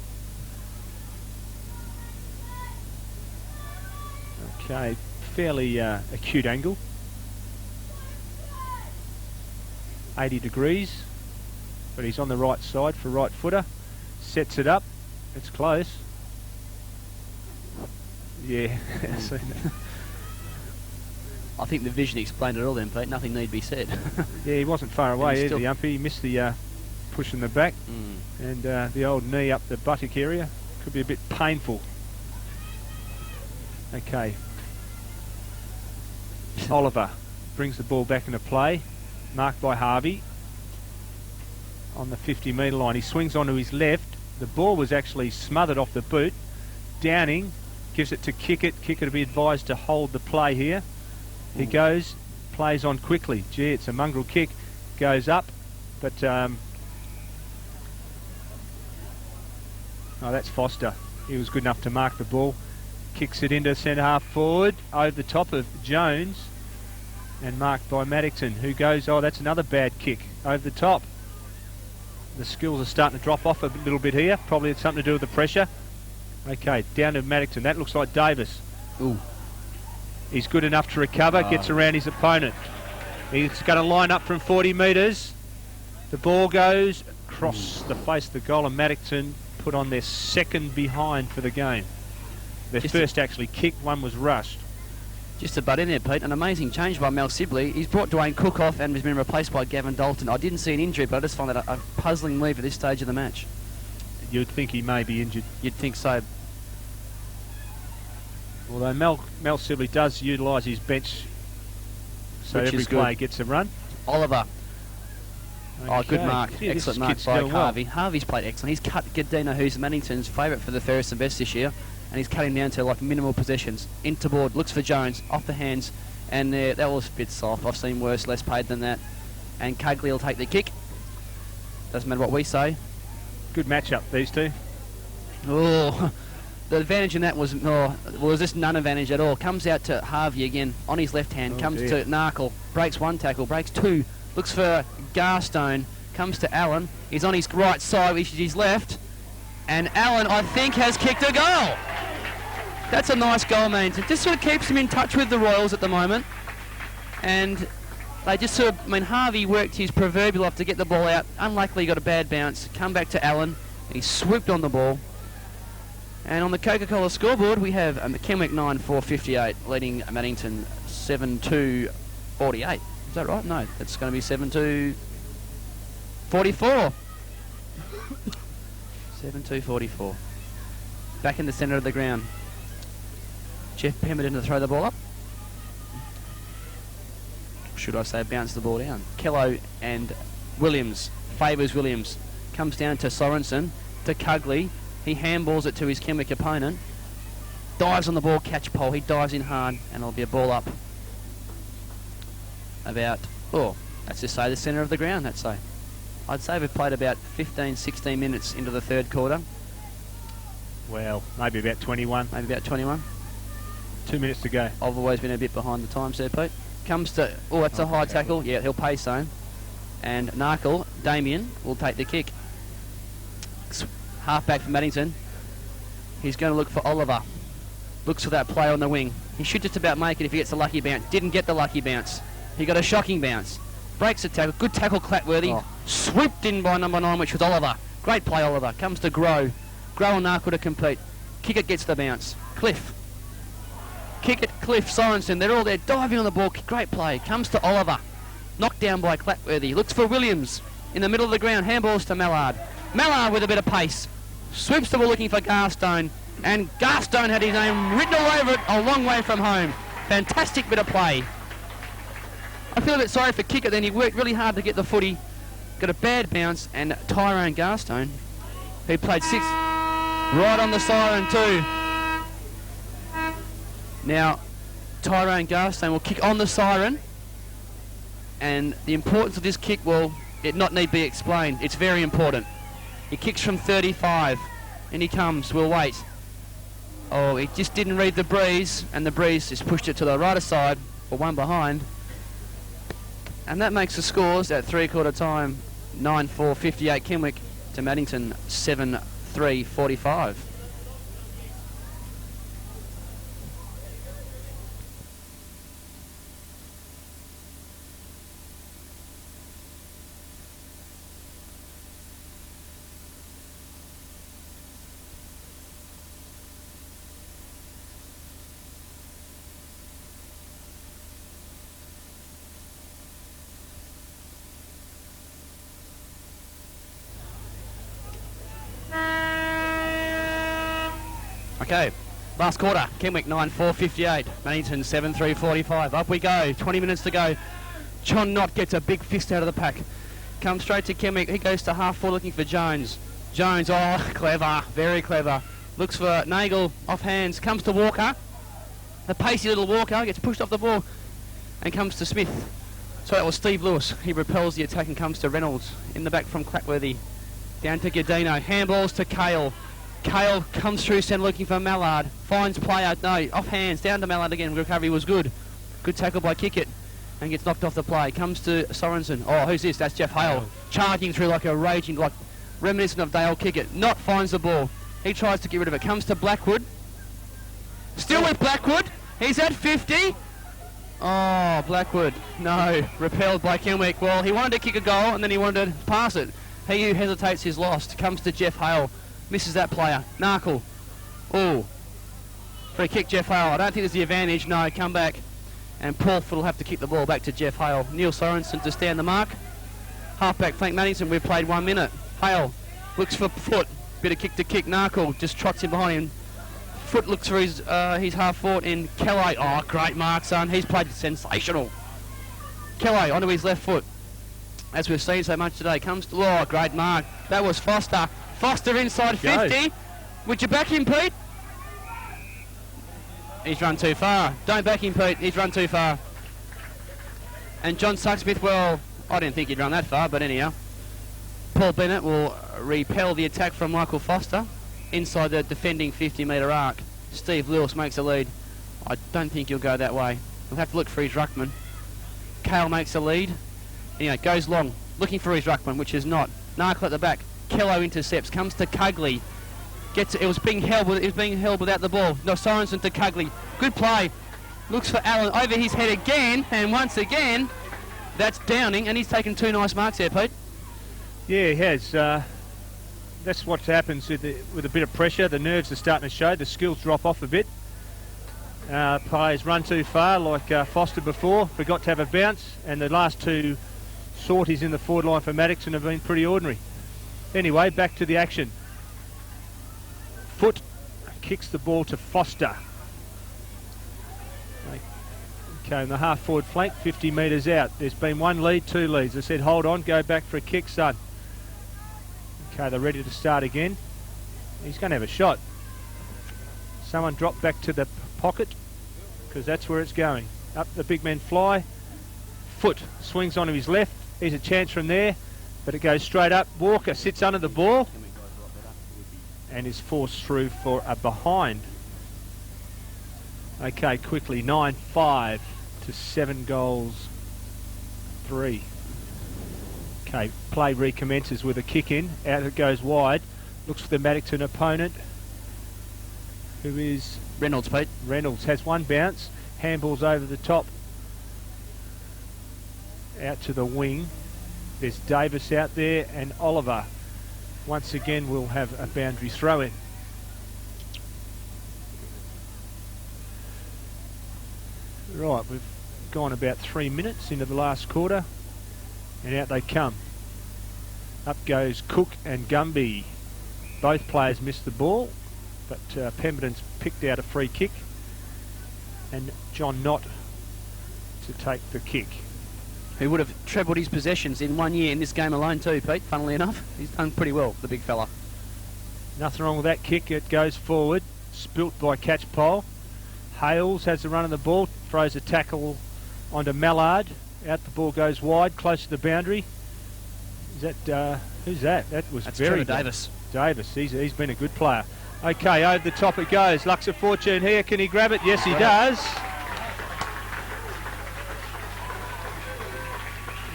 Okay, fairly acute angle. 80 degrees, but he's on the right side for right footer. Sets it up. It's close. Yeah, I've seen that. I think the vision explained it all then, Pete. Nothing need be said. Yeah, he wasn't far away either, the umpy. He missed the push in the back, and the old knee up the buttock area. Could be a bit painful. Okay. Oliver brings the ball back into play, marked by Harvey on the 50-metre line. He swings onto his left. The ball was actually smothered off the boot. Downing gives it to Kickett. Kickett to be advised to hold the play here. He goes, plays on quickly. Gee, it's a mongrel kick. Goes up, but oh, that's Foster. He was good enough to mark the ball. Kicks it into centre half forward over the top of Jones and marked by Maddington, who goes, oh, that's another bad kick over the top. The skills are starting to drop off a little bit here. Probably it's something to do with the pressure. Okay, down to Maddington. That looks like Davis. Ooh. He's good enough to recover, gets around his opponent. He's going to line up from 40 metres. The ball goes across the face of the goal, and Maddington put on their second behind for the game. Their first actually kicked, one was rushed. Just to butt in there, Pete, an amazing change by Mel Sibley. He's brought Dwayne Cook off and has been replaced by Gavin Dalton. I didn't see an injury, but I just find that a puzzling move at this stage of the match. You'd think he may be injured. You'd think so. Although Mel Sibley does utilise his bench, so which every player gets a run. Oliver. Okay. Oh, good mark. Yeah, excellent mark by Harvey. Well. Harvey's played excellent. He's cut Gadina, who's Maddington's favourite for the fairest and best this year, and he's cut him down to like minimal possessions. Into board, looks for Jones, off the hands, and that was a bit soft. I've seen worse, less paid than that. And Cugley will take the kick. Doesn't matter what we say. Good matchup, these two. Oh, the advantage in that was just none advantage at all. Comes out to Harvey again on his left hand. Comes to Narkle. Breaks one tackle. Breaks two. Looks for Garstone. Comes to Allen. He's on his right side, which is his left. And Allen, I think, has kicked a goal. That's a nice goal, man. It just sort of keeps him in touch with the Royals at the moment. And They just sort of, I mean, Harvey worked his proverbial off to get the ball out. Unluckily, he got a bad bounce. Come back to Allen. He swooped on the ball. And on the Coca-Cola scoreboard, we have Kenwick 9-4-58, leading Maddington 7-2-48. Is that right? No, that's going to be 7-2-44. 7-2-44. Back in the centre of the ground. Jeff Pemberton to throw the ball up. Should I say bounce the ball down? Kello and Williams. Favours Williams. Comes down to Sorensen. To Cugley. He handballs it to his Kenwick opponent. Dives on the ball, catch pole. He dives in hard, and it'll be a ball up. About, let's just say the centre of the ground, I'd say we've played about 15, 16 minutes into the third quarter. Well, maybe about 21. Maybe about 21. 2 minutes to go. I've always been a bit behind the times there, Pete. Comes to, that's a high tackle. Yeah, he'll pay zone. And Narkle, Damien, will take the kick. Halfback for Maddington. He's going to look for Oliver. Looks for that play on the wing. He should just about make it if he gets a lucky bounce. Didn't get the lucky bounce. He got a shocking bounce. Breaks the tackle. Good tackle, Clapworthy. Swooped in by number 9, which was Oliver. Great play, Oliver. Comes to Grow. Grow and Narkle to compete. Kick it, gets the bounce. Cliff. Kick it, Cliff, Sorensen. They're all there diving on the ball. Great play. Comes to Oliver. Knocked down by Clapworthy. Looks for Williams. In the middle of the ground. Handballs to Mallard. Mallard with a bit of pace. Swoops the ball looking for Garstone. And Garstone had his name written all over it a long way from home. Fantastic bit of play. I feel a bit sorry for Kicker then. He worked really hard to get the footy. Got a bad bounce. And Tyrone Garstone, who played 6, right on the siren too. Now, Tyrone Garstone will kick on the siren. And the importance of this kick will not need be explained. It's very important. He kicks from 35. And he comes. We'll wait. Oh, he just didn't read the breeze. And the breeze just pushed it to the right side. For one behind. And that makes the scores at three-quarter time 9-4-58 Kenwick to Maddington 7-3-45. Okay, last quarter, Kenwick 9-4-58, Maddington 7-3-45. Up we go, 20 minutes to go. John Knott gets a big fist out of the pack. Comes straight to Kenwick, he goes to half forward looking for Jones. Jones, clever, very clever. Looks for Nagel, off hands, comes to Walker. The pacey little Walker gets pushed off the ball and comes to Smith. So that was Steve Lewis. He repels the attack and comes to Reynolds. In the back from Clapworthy. Down to Gadino, handballs to Kale. Kale comes through centre looking for Mallard. Finds player, no, off hands, down to Mallard again. Recovery was good. Good tackle by Kickett. And gets knocked off the play. Comes to Sorensen. Oh, who's this? That's Jeff Hale. Charging through like a raging, like reminiscent of Dale Kickett. Not finds the ball. He tries to get rid of it. Comes to Blackwood. Still with Blackwood. He's at 50. Oh, Blackwood. No, repelled by Kenwick. Well, he wanted to kick a goal and then he wanted to pass it. He who hesitates is lost. Comes to Jeff Hale. Misses that player. Narkle. Oh. Free kick, Jeff Hale. I don't think there's the advantage. No, come back. And Paulford will have to kick the ball back to Jeff Hale. Neil Sorensen to stand the mark. Halfback flank Maddington. We've played 1 minute. Hale looks for Foot. Bit of kick to kick. Narkle just trots in behind him. Foot looks for his half forward in Kelly. Oh, great mark, son. He's played sensational. Kelly onto his left foot. As we've seen so much today. Comes to, great mark. That was Foster. Foster inside 50. Would you back him, Pete? He's run too far. Don't back him, Pete. He's run too far. And John Sucksmith, well, I didn't think he'd run that far, but anyhow. Paul Bennett will repel the attack from Michael Foster inside the defending 50-metre arc. Steve Lewis makes a lead. I don't think he'll go that way. We'll have to look for his ruckman. Kale makes a lead. Anyway, goes long, looking for his ruckman, which is not. Narkle at the back. Kello intercepts, comes to Cugley. It was being held without the ball. No, Sorensen to Cugley. Good play. Looks for Allen over his head again, and once again, That's Downing, and he's taken 2 nice marks there, Pete. Yeah, he has. That's what happens with a bit of pressure. The nerves are starting to show. The skills drop off a bit. Players run too far, like Foster before. Forgot to have a bounce, and the last 2 sorties in the forward line for Maddington have been pretty ordinary. Anyway, back to the action. Foot kicks the ball to Foster. Okay, in the half-forward flank, 50 metres out. There's been 1 lead, 2 leads. I said, hold on, go back for a kick, son. Okay, they're ready to start again. He's going to have a shot. Someone drop back to the pocket, because that's where it's going. Up the big men fly. Foot swings onto his left. Here's a chance from there, but it goes straight up. Walker sits under the ball and is forced through for a behind. Okay, quickly, 9-5 to 7 goals 3. Okay, play recommences with a kick in. Out it goes wide. Looks for the Maddington opponent, who is Reynolds, Pete. Reynolds. Has 1 bounce. Handballs over the top. Out to the wing. There's Davis out there, and Oliver once again will have a boundary throw in. Right, we've gone about 3 minutes into the last quarter, and out they come. Up goes Cook and Gumby. Both players missed the ball, but Pemberton's picked out a free kick, and John Knott to take the kick. Who would have trebled his possessions in 1 year in this game alone too, Pete, funnily enough. He's done pretty well, the big fella. Nothing wrong with that kick. It goes forward, spilt by Catchpole. Hales has the run of the ball, throws a tackle onto Mallard. Out the ball goes wide, close to the boundary. Is that, who's that? That's very good. Davis. Davis, he's been a good player. Okay, over the top it goes. Lux of Fortune here. Can he grab it? Yes, he does.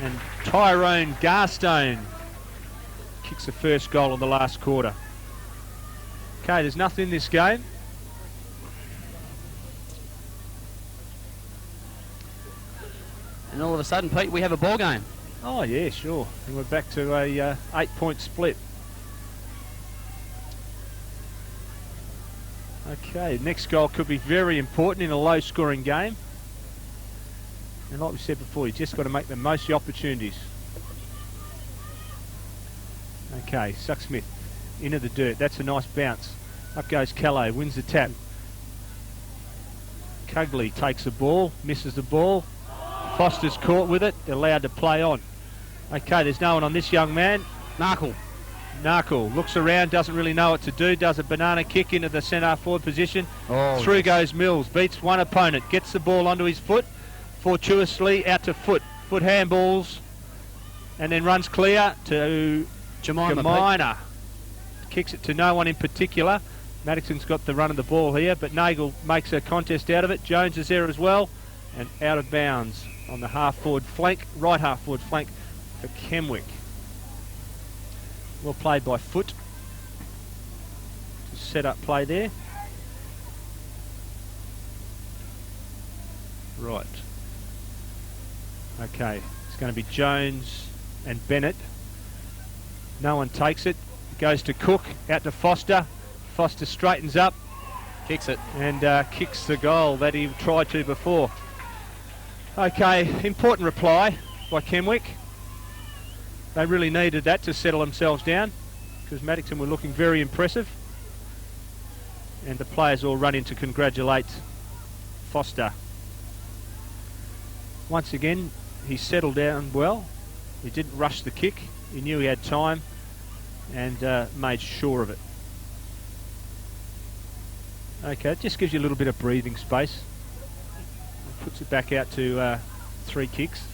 And Tyrone Garstone kicks the first goal of the last quarter. Okay, there's nothing in this game. And all of a sudden, Pete, we have a ball game. Oh, yeah, sure. And we're back to a 8-point split. Okay, next goal could be very important in a low-scoring game. And like we said before, you just got to make the most of the opportunities. Okay, Sucksmith into the dirt. That's a nice bounce. Up goes Callow, wins the tap. Cugley takes the ball, misses the ball. Foster's caught with it, allowed to play on. Okay, there's no one on this young man. Narkle looks around, doesn't really know what to do, does a banana kick into the centre forward position. Through goes Mills, beats one opponent, gets the ball onto his foot, fortuitously out to Foot. Foot handballs, and then runs clear to Jemina. Kicks it to no one in particular. Maddington's got the run of the ball here, but Nagel makes a contest out of it. Jones is there as well, and out of bounds on the half-forward flank, right half-forward flank for Kenwick. Well played by Foot to set up play there. Right. Okay, it's going to be Jones and Bennett. No one takes it. Goes to Cook, out to Foster. Foster straightens up. Kicks it. And kicks the goal that he tried to before. Okay, important reply by Kenwick. They really needed that to settle themselves down, because Maddington were looking very impressive. And the players all run in to congratulate Foster. Once again, he settled down well. He didn't rush the kick. He knew he had time and made sure of it. Okay, it just gives you a little bit of breathing space. Puts it back out to 3 kicks.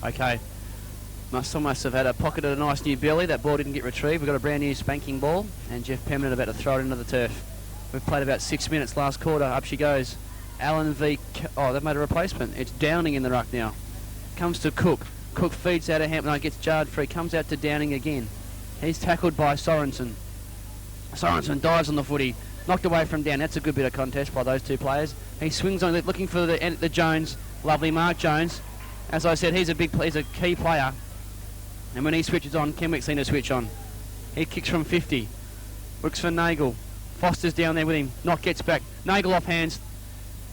Okay. Must have had a pocket of a nice new belly. That ball didn't get retrieved. We've got a brand new spanking ball, and Jeff Pemberton about to throw it into the turf. We've played about 6 minutes last quarter. Up she goes. Allen v. they've made a replacement. It's Downing in the ruck now. Comes to Cook. Cook feeds out of Hampton. No, gets jarred free. Comes out to Downing again. He's tackled by Sorensen. Sorensen dives on the footy. Knocked away from down. That's a good bit of contest by those two players. He swings on it, looking for the Jones. Lovely mark, Jones. As I said, he's a key player. And when he switches on, Kenwick's seen to switch on. He kicks from 50. Looks for Nagel. Foster's down there with him. Knock gets back. Nagel off hands.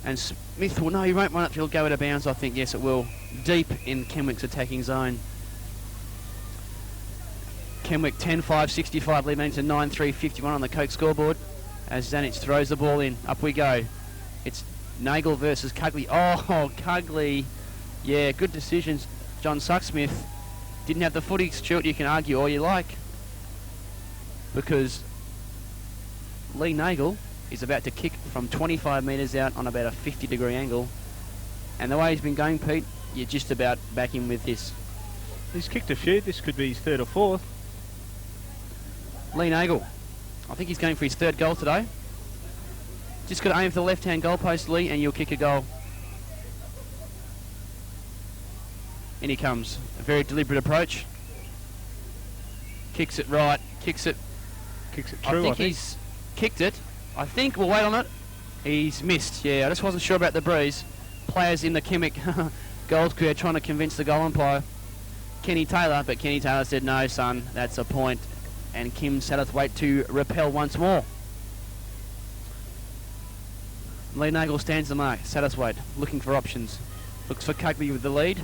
And Smith will, no, he won't run up. He'll go out of bounds, I think. Yes, it will. Deep in Kenwick's attacking zone. Kenwick 10-5-65, lead Maddington 9-3-51 on the Coke scoreboard. As Zanic throws the ball in. Up we go. It's Nagel versus Cugley. Oh, Cugley. Yeah, good decisions. John Sucksmith didn't have the footy. Stuart, you can argue all you like. Because Lee Nagel is about to kick from 25 metres out on about a 50-degree angle. And the way he's been going, Pete, you're just about back in with this. He's kicked a few. This could be his third or fourth. Lee Nagel. I think he's going for his third goal today. Just got to aim for the left-hand goalpost, Lee, and you'll kick a goal. In he comes. A very deliberate approach. Kicks it right. Kicks it true, I think he's kicked it. I think we'll wait on it. He's missed. Yeah, I just wasn't sure about the breeze. Players in the Kenwick goals crew trying to convince the goal umpire, Kenny Taylor, but Kenny Taylor said, no, son, that's a point. And Kim Satterthwaite to repel once more. Lee Nagel stands the mark. Satterthwaite looking for options. Looks for Cugley with the lead.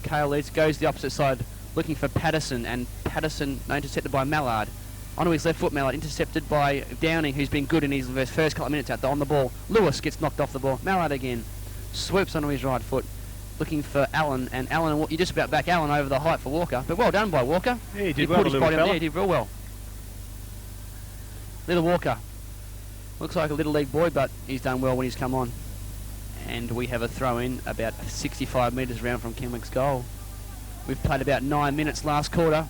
Kale leads, goes the opposite side, looking for Patterson, and Patterson intercepted by Mallard. Onto his left foot, Mallard, intercepted by Downing, who's been good in his first couple of minutes out there on the ball. Lewis gets knocked off the ball. Mallard again. Swoops onto his right foot, looking for Allen, and Allen, you just about back Allen over the height for Walker, but well done by Walker. Yeah, he did well, put his body on there, he did real well. Little Walker. Looks like a little league boy, but he's done well when he's come on. And we have a throw in about 65 metres round from Kenwick's goal. We've played about 9 minutes last quarter.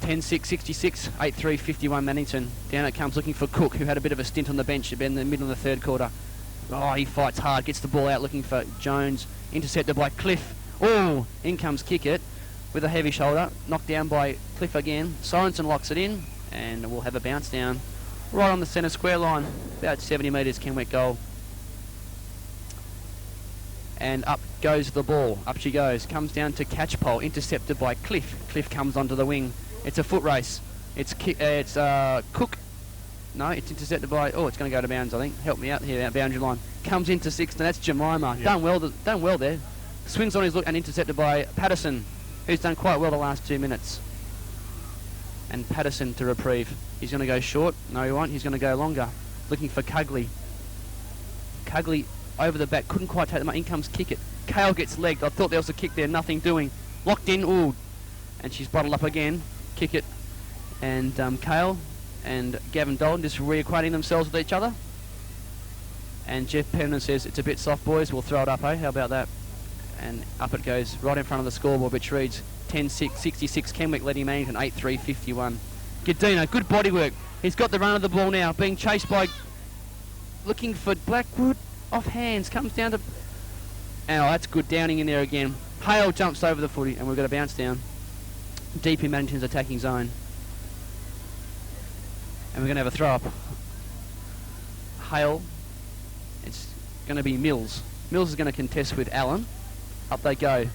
10-6-66, 8-3-51 Maddington. Down it comes looking for Cook, who had a bit of a stint on the bench in the middle of the third quarter. Oh, he fights hard, gets the ball out looking for Jones. Intercepted by Cliff. Oh, in comes Kickett with a heavy shoulder. Knocked down by Cliff again. Sorensen locks it in, and we'll have a bounce down right on the centre square line. About 70 metres, Kenwick goal. And up goes the ball. Up she goes. Comes down to Catchpole. Intercepted by Cliff. Cliff comes onto the wing. It's a foot race. It's Cook. No, it's intercepted by... Oh, it's going to go to bounds, I think. Help me out here, that boundary line. Comes into sixth, and that's Jemima. Yep. Done well there. Swings on his look and intercepted by Patterson, who's done quite well the last 2 minutes. And Patterson to reprieve. He's going to go short. No, he won't. He's going to go longer. Looking for Cugley. Cugley over the back. Couldn't quite take them up. In comes Kickett. Kale gets legged. I thought there was a kick there. Nothing doing. Locked in. Ooh. And she's bottled up again. Kickett and Kale and Gavin Dalton just reacquainting themselves with each other. And Jeff Penman says, it's a bit soft, boys. We'll throw it up, eh? How about that? And up it goes right in front of the scoreboard, which reads 10-6-66. Kenwick leading Maddington 8-3-51. Gadina, good body work. He's got the run of the ball now. Being chased by... Looking for Blackwood. Off hands. Comes down to... Oh, that's good. Downing in there again. Hale jumps over the footy, and we've got a bounce down. Deep in Maddington's attacking zone. And we're going to have a throw up. Hale. It's going to be Mills. Mills is going to contest with Allen. Up they go.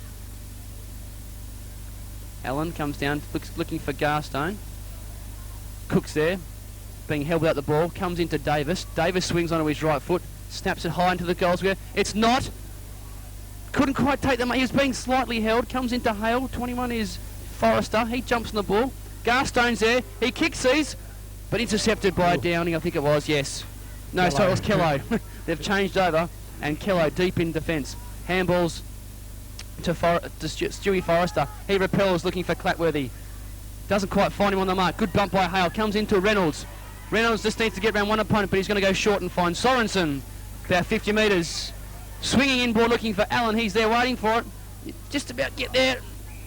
Allen comes down, looking for Garstone. Cook's there, being held without the ball. Comes into Davis. Davis swings onto his right foot. Snaps it high into the goal square. It's not. Couldn't quite take them. He was being slightly held. Comes into Hale. 21 is Forrester. He jumps on the ball. Garstone's there. He kicks these, but intercepted by Downing, I think it was, yes. No, Kello. sorry, it was Kello. They've changed over, and Kello deep in defence. Handballs to Stewie Forrester. He repels looking for Clatworthy. Doesn't quite find him on the mark. Good bump by Hale. Comes into Reynolds. Reynolds just needs to get around one opponent, but he's going to go short and find Sorensen. About 50 metres. Swinging inboard looking for Allen. He's there waiting for it. Just about get there.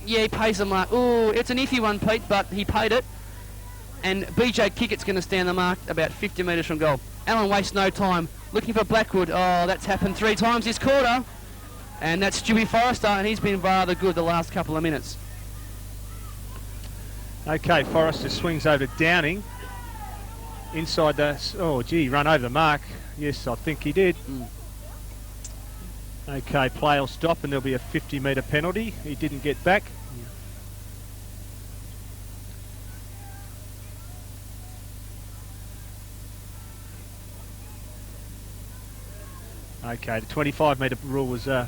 Yeah, he pays the mark. Oh, it's an iffy one, Pete, but he paid it. And BJ Kickett's going to stand the mark about 50 metres from goal. Allen wastes no time. Looking for Blackwood. Oh, that's happened 3 times this quarter. And that's Stewie Forrester, and he's been rather good the last couple of minutes. Okay, Forrester swings over to Downing. Inside the... Oh, gee, run over the mark. Yes, I think he did. Okay, play will stop and there'll be a 50-metre penalty. He didn't get back. Okay, the 25-metre rule was, the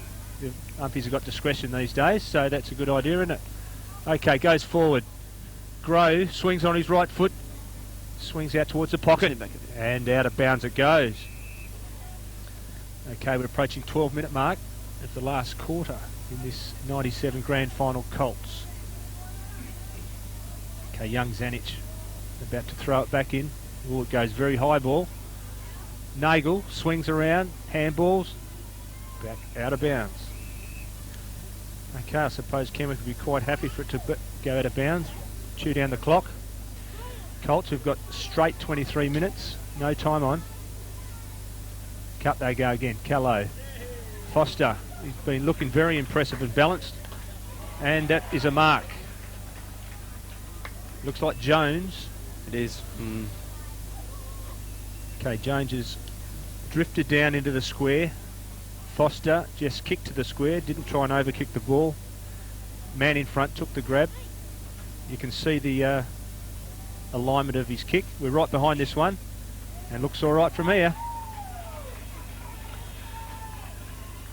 umpies have got discretion these days, so that's a good idea, isn't it? Okay, goes forward. Grow swings on his right foot, swings out towards the pocket, and out of bounds it goes. Okay, we're approaching 12-minute mark of the last quarter in this 97 Grand Final Colts. Okay, young Zanic about to throw it back in. Oh, it goes very high ball. Nagel swings around, handballs, back out of bounds. Okay, I suppose Kenwick would be quite happy for it to go out of bounds, chew down the clock. Colts have got straight 23 minutes, no time on. Cut they go again, Callow. Foster, he's been looking very impressive and balanced, and that is a mark. Looks like Jones. It is. Okay, Jones has drifted down into the square. Foster just kicked to the square, didn't try and overkick the ball. Man in front took the grab. You can see the alignment of his kick. We're right behind this one, and looks all right from here.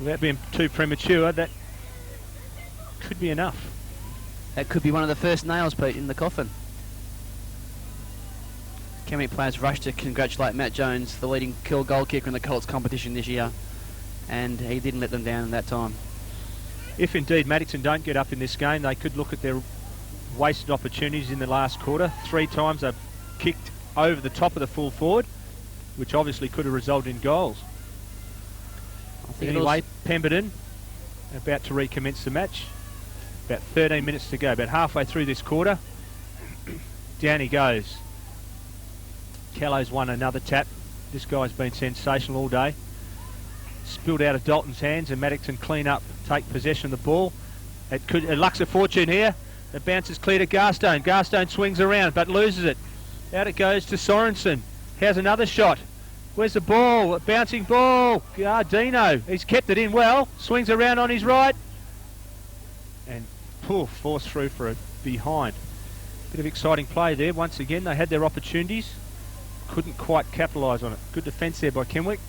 Without being too premature, that could be enough. That could be one of the first nails, Pete, in the coffin. Kenwick players rushed to congratulate Matt Jones, the leading kill goal kicker in the Colts competition this year, and he didn't let them down in that time. If indeed Maddington don't get up in this game, they could look at their wasted opportunities in the last quarter. 3 times they've kicked over the top of the full forward, which obviously could have resulted in goals. Anyway, Pemberton about to recommence the match. About 13 minutes to go, about halfway through this quarter. Down he goes. Callow's won another tap. This guy's been sensational all day. Spilled out of Dalton's hands, and Maddington clean up, take possession of the ball. It lucks a fortune here. The bounce is clear to Garstone. Garstone swings around but loses it. Out it goes to Sorensen. Has another shot. Where's the ball? A bouncing ball. Dino. He's kept it in well. Swings around on his right. And forced through for a behind. Bit of exciting play there. Once again, they had their opportunities. Couldn't quite capitalise on it. Good defence there by Kenwick.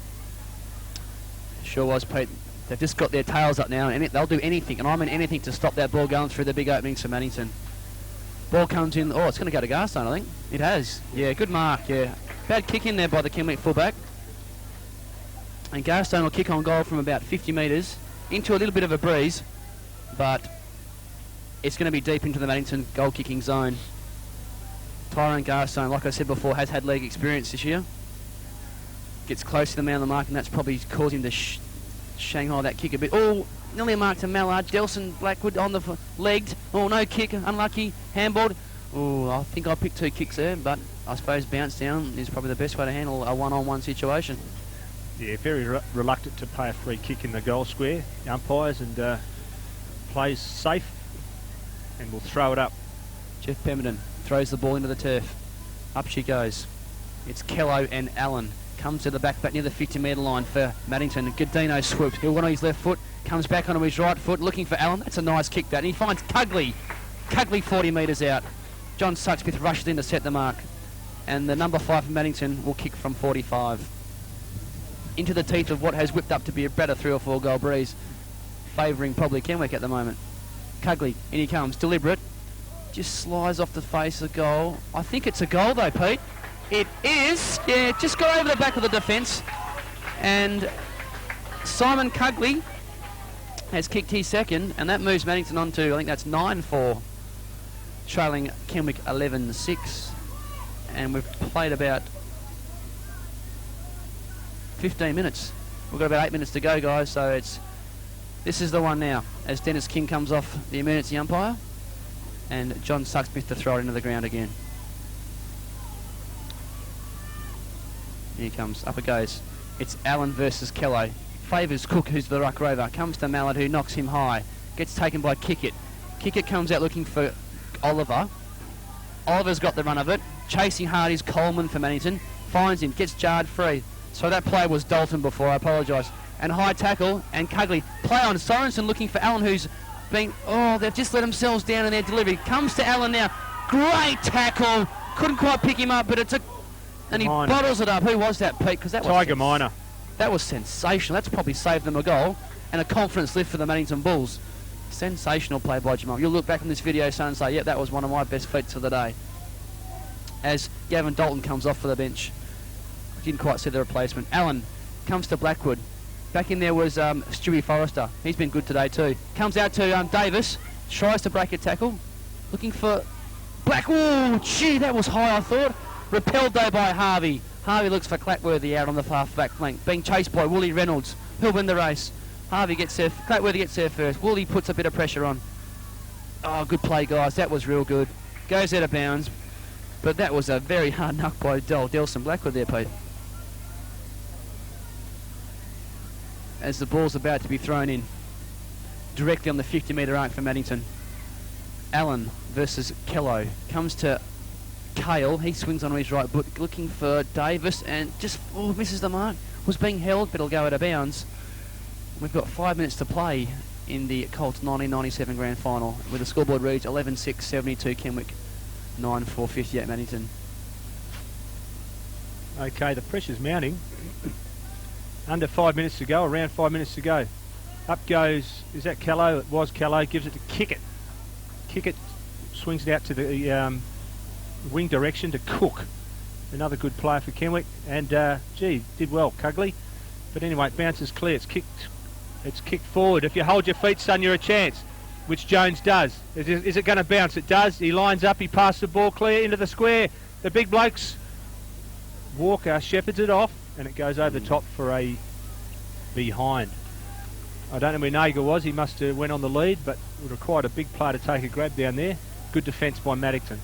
Sure was, Pete. They've just got their tails up now, and they'll do anything, and I mean anything, to stop that ball going through the big openings for Maddington. Ball comes in. Oh, it's going to go to Garstone, I think. It has. Yeah, good mark, yeah. Bad kick in there by the Kenwick fullback. And Garstone will kick on goal from about 50 metres into a little bit of a breeze, but it's going to be deep into the Maddington goal-kicking zone. Tyrone Garstone, like I said before, has had league experience this year. Gets close to the man on the mark, and that's probably caused him to Shanghai that kick a bit. Oh, nearly a mark to Mallard. Delson Blackwood on the legged. Oh, no kick. Unlucky. Handballed. Oh, I think I picked 2 kicks there, but I suppose bounce down is probably the best way to handle a one-on-one situation. Yeah, very reluctant to pay a free kick in the goal square. The umpires, and plays safe and will throw it up. Jeff Pemberton throws the ball into the turf. Up she goes. It's Kello and Allen. Comes to the back near the 50-metre line for Maddington. Godino swoops. He'll one on his left foot. Comes back onto his right foot, looking for Allen. That's a nice kick, that. And he finds Cugley. Cugley 40 metres out. John Sutchpith rushes in to set the mark. And the number 5 for Maddington will kick from 45. Into the teeth of what has whipped up to be about a 3 or 4 goal breeze. Favouring probably Kenwick at the moment. Cugley, in he comes. Deliberate. Just slides off the face of the goal. I think it's a goal though, Pete. It is. Yeah, just got over the back of the defence. And Simon Cugley has kicked his second, and that moves Maddington on to, I think that's 9-4. Trailing Kenwick 11-6. And we've played about 15 minutes. We've got about 8 minutes to go, guys, so this is the one now, as Dennis King comes off the emergency umpire, and John Sutchpith to throw it into the ground again. Here he comes, up it goes. It's Allen versus Kello. Favours Cook, who's the ruck rover. Comes to Mallard, who knocks him high. Gets taken by Kickett. Kickett comes out looking for Oliver. Oliver's got the run of it. Chasing hard is Coleman for Maddington. Finds him, gets jarred free. So that play was Dalton before, I apologise. and high tackle, and Cugley. Play on. Sorensen looking for Allen, who's been... Oh, they've just let themselves down in their delivery. Comes to Allen now. Great tackle. Couldn't quite pick him up, but it took... And he bottles it up. Who was that, Pete? Because that was... Tiger Minor. That was sensational. That's probably saved them a goal and a confidence lift for the Maddington Bulls. Sensational play by Jamal. You'll look back on this video, son, and say, yeah, that was one of my best feats of the day. As Gavin Dalton comes off for the bench. Didn't quite see the replacement. Allen comes to Blackwood. Back in there was Stewie Forrester. He's been good today too. Comes out to Davis. Tries to break a tackle. Looking for Blackwood. Gee, that was high, I thought. Repelled though by Harvey. Harvey looks for Clackworthy out on the far back flank. Being chased by Wooly Reynolds. He'll win the race. Harvey gets there. Clackworthy gets there first. Wooly puts a bit of pressure on. Oh, good play, guys. That was real good. Goes out of bounds. But that was a very hard knock by Delson Blackwood there, Pete. As the ball's about to be thrown in. Directly on the 50-metre arc for Maddington. Allen versus Kello. Comes to Kale. He swings on his right foot, looking for Davis, and just misses the mark. Was being held, but it'll go out of bounds. We've got 5 minutes to play in the Colts 1997 Grand Final, where the scoreboard reads 11-6, 72 Kenwick, 9-4, 58 Maddington. Okay, the pressure's mounting. Under 5 minutes to go, around 5 minutes to go. Up goes, is that Kello? It was Kello. Gives it to Kickett. Kickett swings it out to the wing direction to Cook. Another good player for Kenwick. And, did well, Cugley. But anyway, it bounces clear. It's kicked forward. If you hold your feet, son, you're a chance, which Jones does. Is it going to bounce? It does. He lines up. He passes the ball clear into the square. The big blokes. Walker shepherds it off, and it goes over the top for a behind. I don't know where Nagel was. He must have went on the lead, but it required a big player to take a grab down there. Good defence by Maddington.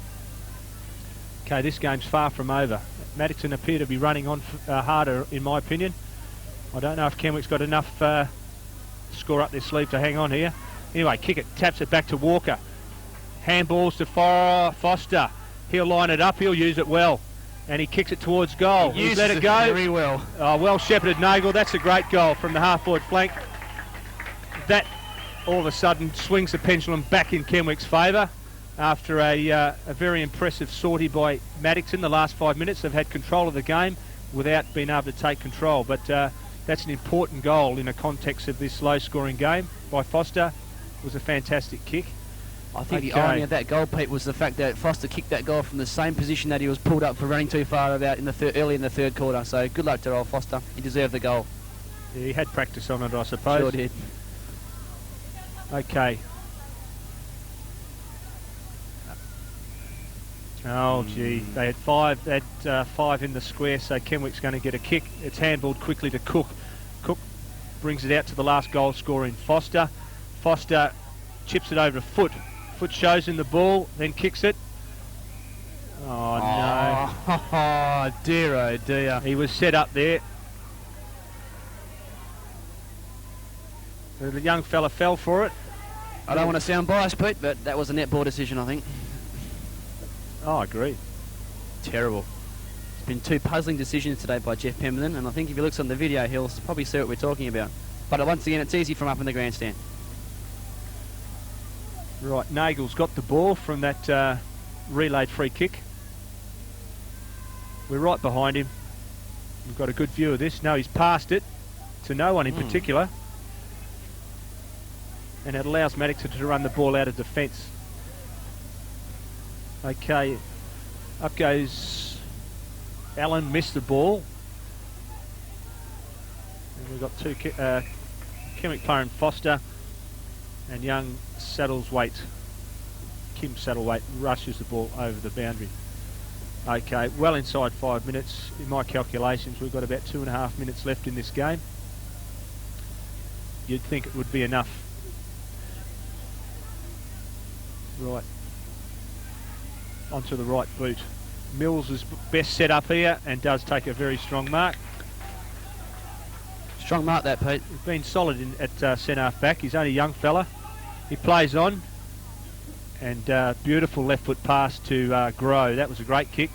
Okay, this game's far from over. Maddington appear to be running on harder, in my opinion. I don't know if Kenwick's got enough score up their sleeve to hang on here. Anyway, Kickett taps it back to Walker. Handballs to Foster. He'll line it up. He'll use it well. And he kicks it towards goal. He's let it go. Very well. Well shepherded Nagel. That's a great goal from the half-forward flank. That all of a sudden swings the pendulum back in Kenwick's favour after a very impressive sortie by Maddington. The last 5 minutes they've had control of the game without being able to take control. But that's an important goal in the context of this low-scoring game by Foster. It was a fantastic kick. I think the irony of that goal, Pete, was the fact that Foster kicked that goal from the same position that he was pulled up for running too far about in the early in the third quarter. So good luck to old Foster. He deserved the goal. Yeah, he had practice on it, I suppose. Sure did. Okay. Oh, gee. They had five in the square, so Kenwick's going to get a kick. It's handballed quickly to Cook. Cook brings it out to the last goal scorer in Foster. Foster chips it over to Foot. Foot shows him the ball, then kicks it. Oh, no. Oh, dear, oh, dear. He was set up there. The young fella fell for it. I don't want to sound biased, Pete, but that was a netball decision, I think. Oh, I agree. Terrible. It's been two puzzling decisions today by Jeff Pemberton, and I think if he looks on the video, he'll probably see what we're talking about. But once again, it's easy from up in the grandstand. Right, Nagel's got the ball from that relayed free kick. We're right behind him. We've got a good view of this. No, he's passed it to no one in particular. And it allows Maddington to run the ball out of defence. Okay, up goes Allen, missed the ball. And we've got two Kenwick player and Foster, and young Sattleswaite, Kim Sattleswaite, rushes the ball over the boundary. Okay, well inside 5 minutes. In my calculations, we've got about 2.5 minutes left in this game. You'd think it would be enough. Right. Onto the right boot. Mills is best set up here and does take a very strong mark. Strong mark that, Pete. He's been solid at centre-half back. He's only a young fella. He plays on. And beautiful left foot pass to Grow. That was a great kick.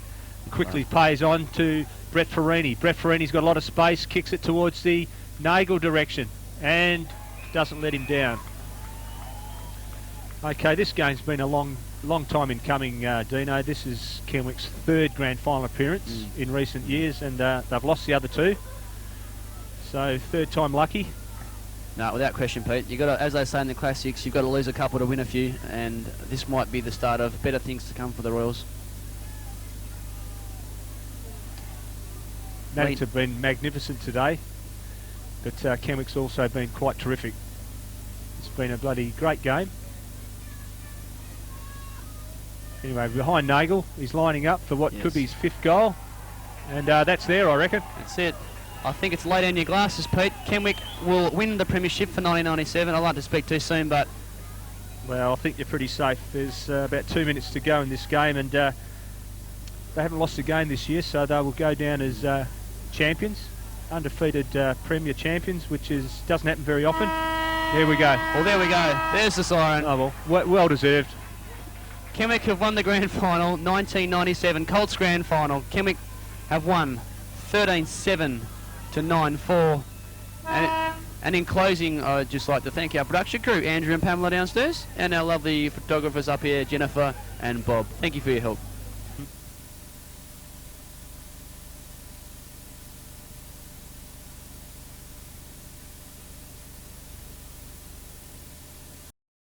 Quickly plays on to Brett Farini. Brett Farini's got a lot of space. Kicks it towards the Nagel direction, and doesn't let him down. Okay, this game's been a long time in coming, Dino. This is Kenwick's third grand final appearance in recent years, and they've lost the other two. So third time lucky. No, without question, Pete. You got to, as they say in the classics, you've got to lose a couple to win a few, and this might be the start of better things to come for the Royals. Maddington have been magnificent today, but Kenwick's also been quite terrific. It's been a bloody great game. Anyway, behind Nagel, he's lining up for what could be his 5th goal, and that's there, I reckon. That's it. I think it's late on your glasses, Pete. Kenwick will win the premiership for 1997. I'd like to speak too soon, but... Well, I think you're pretty safe. There's about 2 minutes to go in this game, and they haven't lost a game this year, so they will go down as champions, undefeated Premier champions, which doesn't happen very often. There we go. Well, there we go. There's the siren. Oh, well deserved. Kenwick have won the grand final, 1997 Colts grand final. Kenwick have won 13-7 to 9-4. And in closing, I'd just like to thank our production crew, Andrew and Pamela downstairs, and our lovely photographers up here, Jennifer and Bob. Thank you for your help.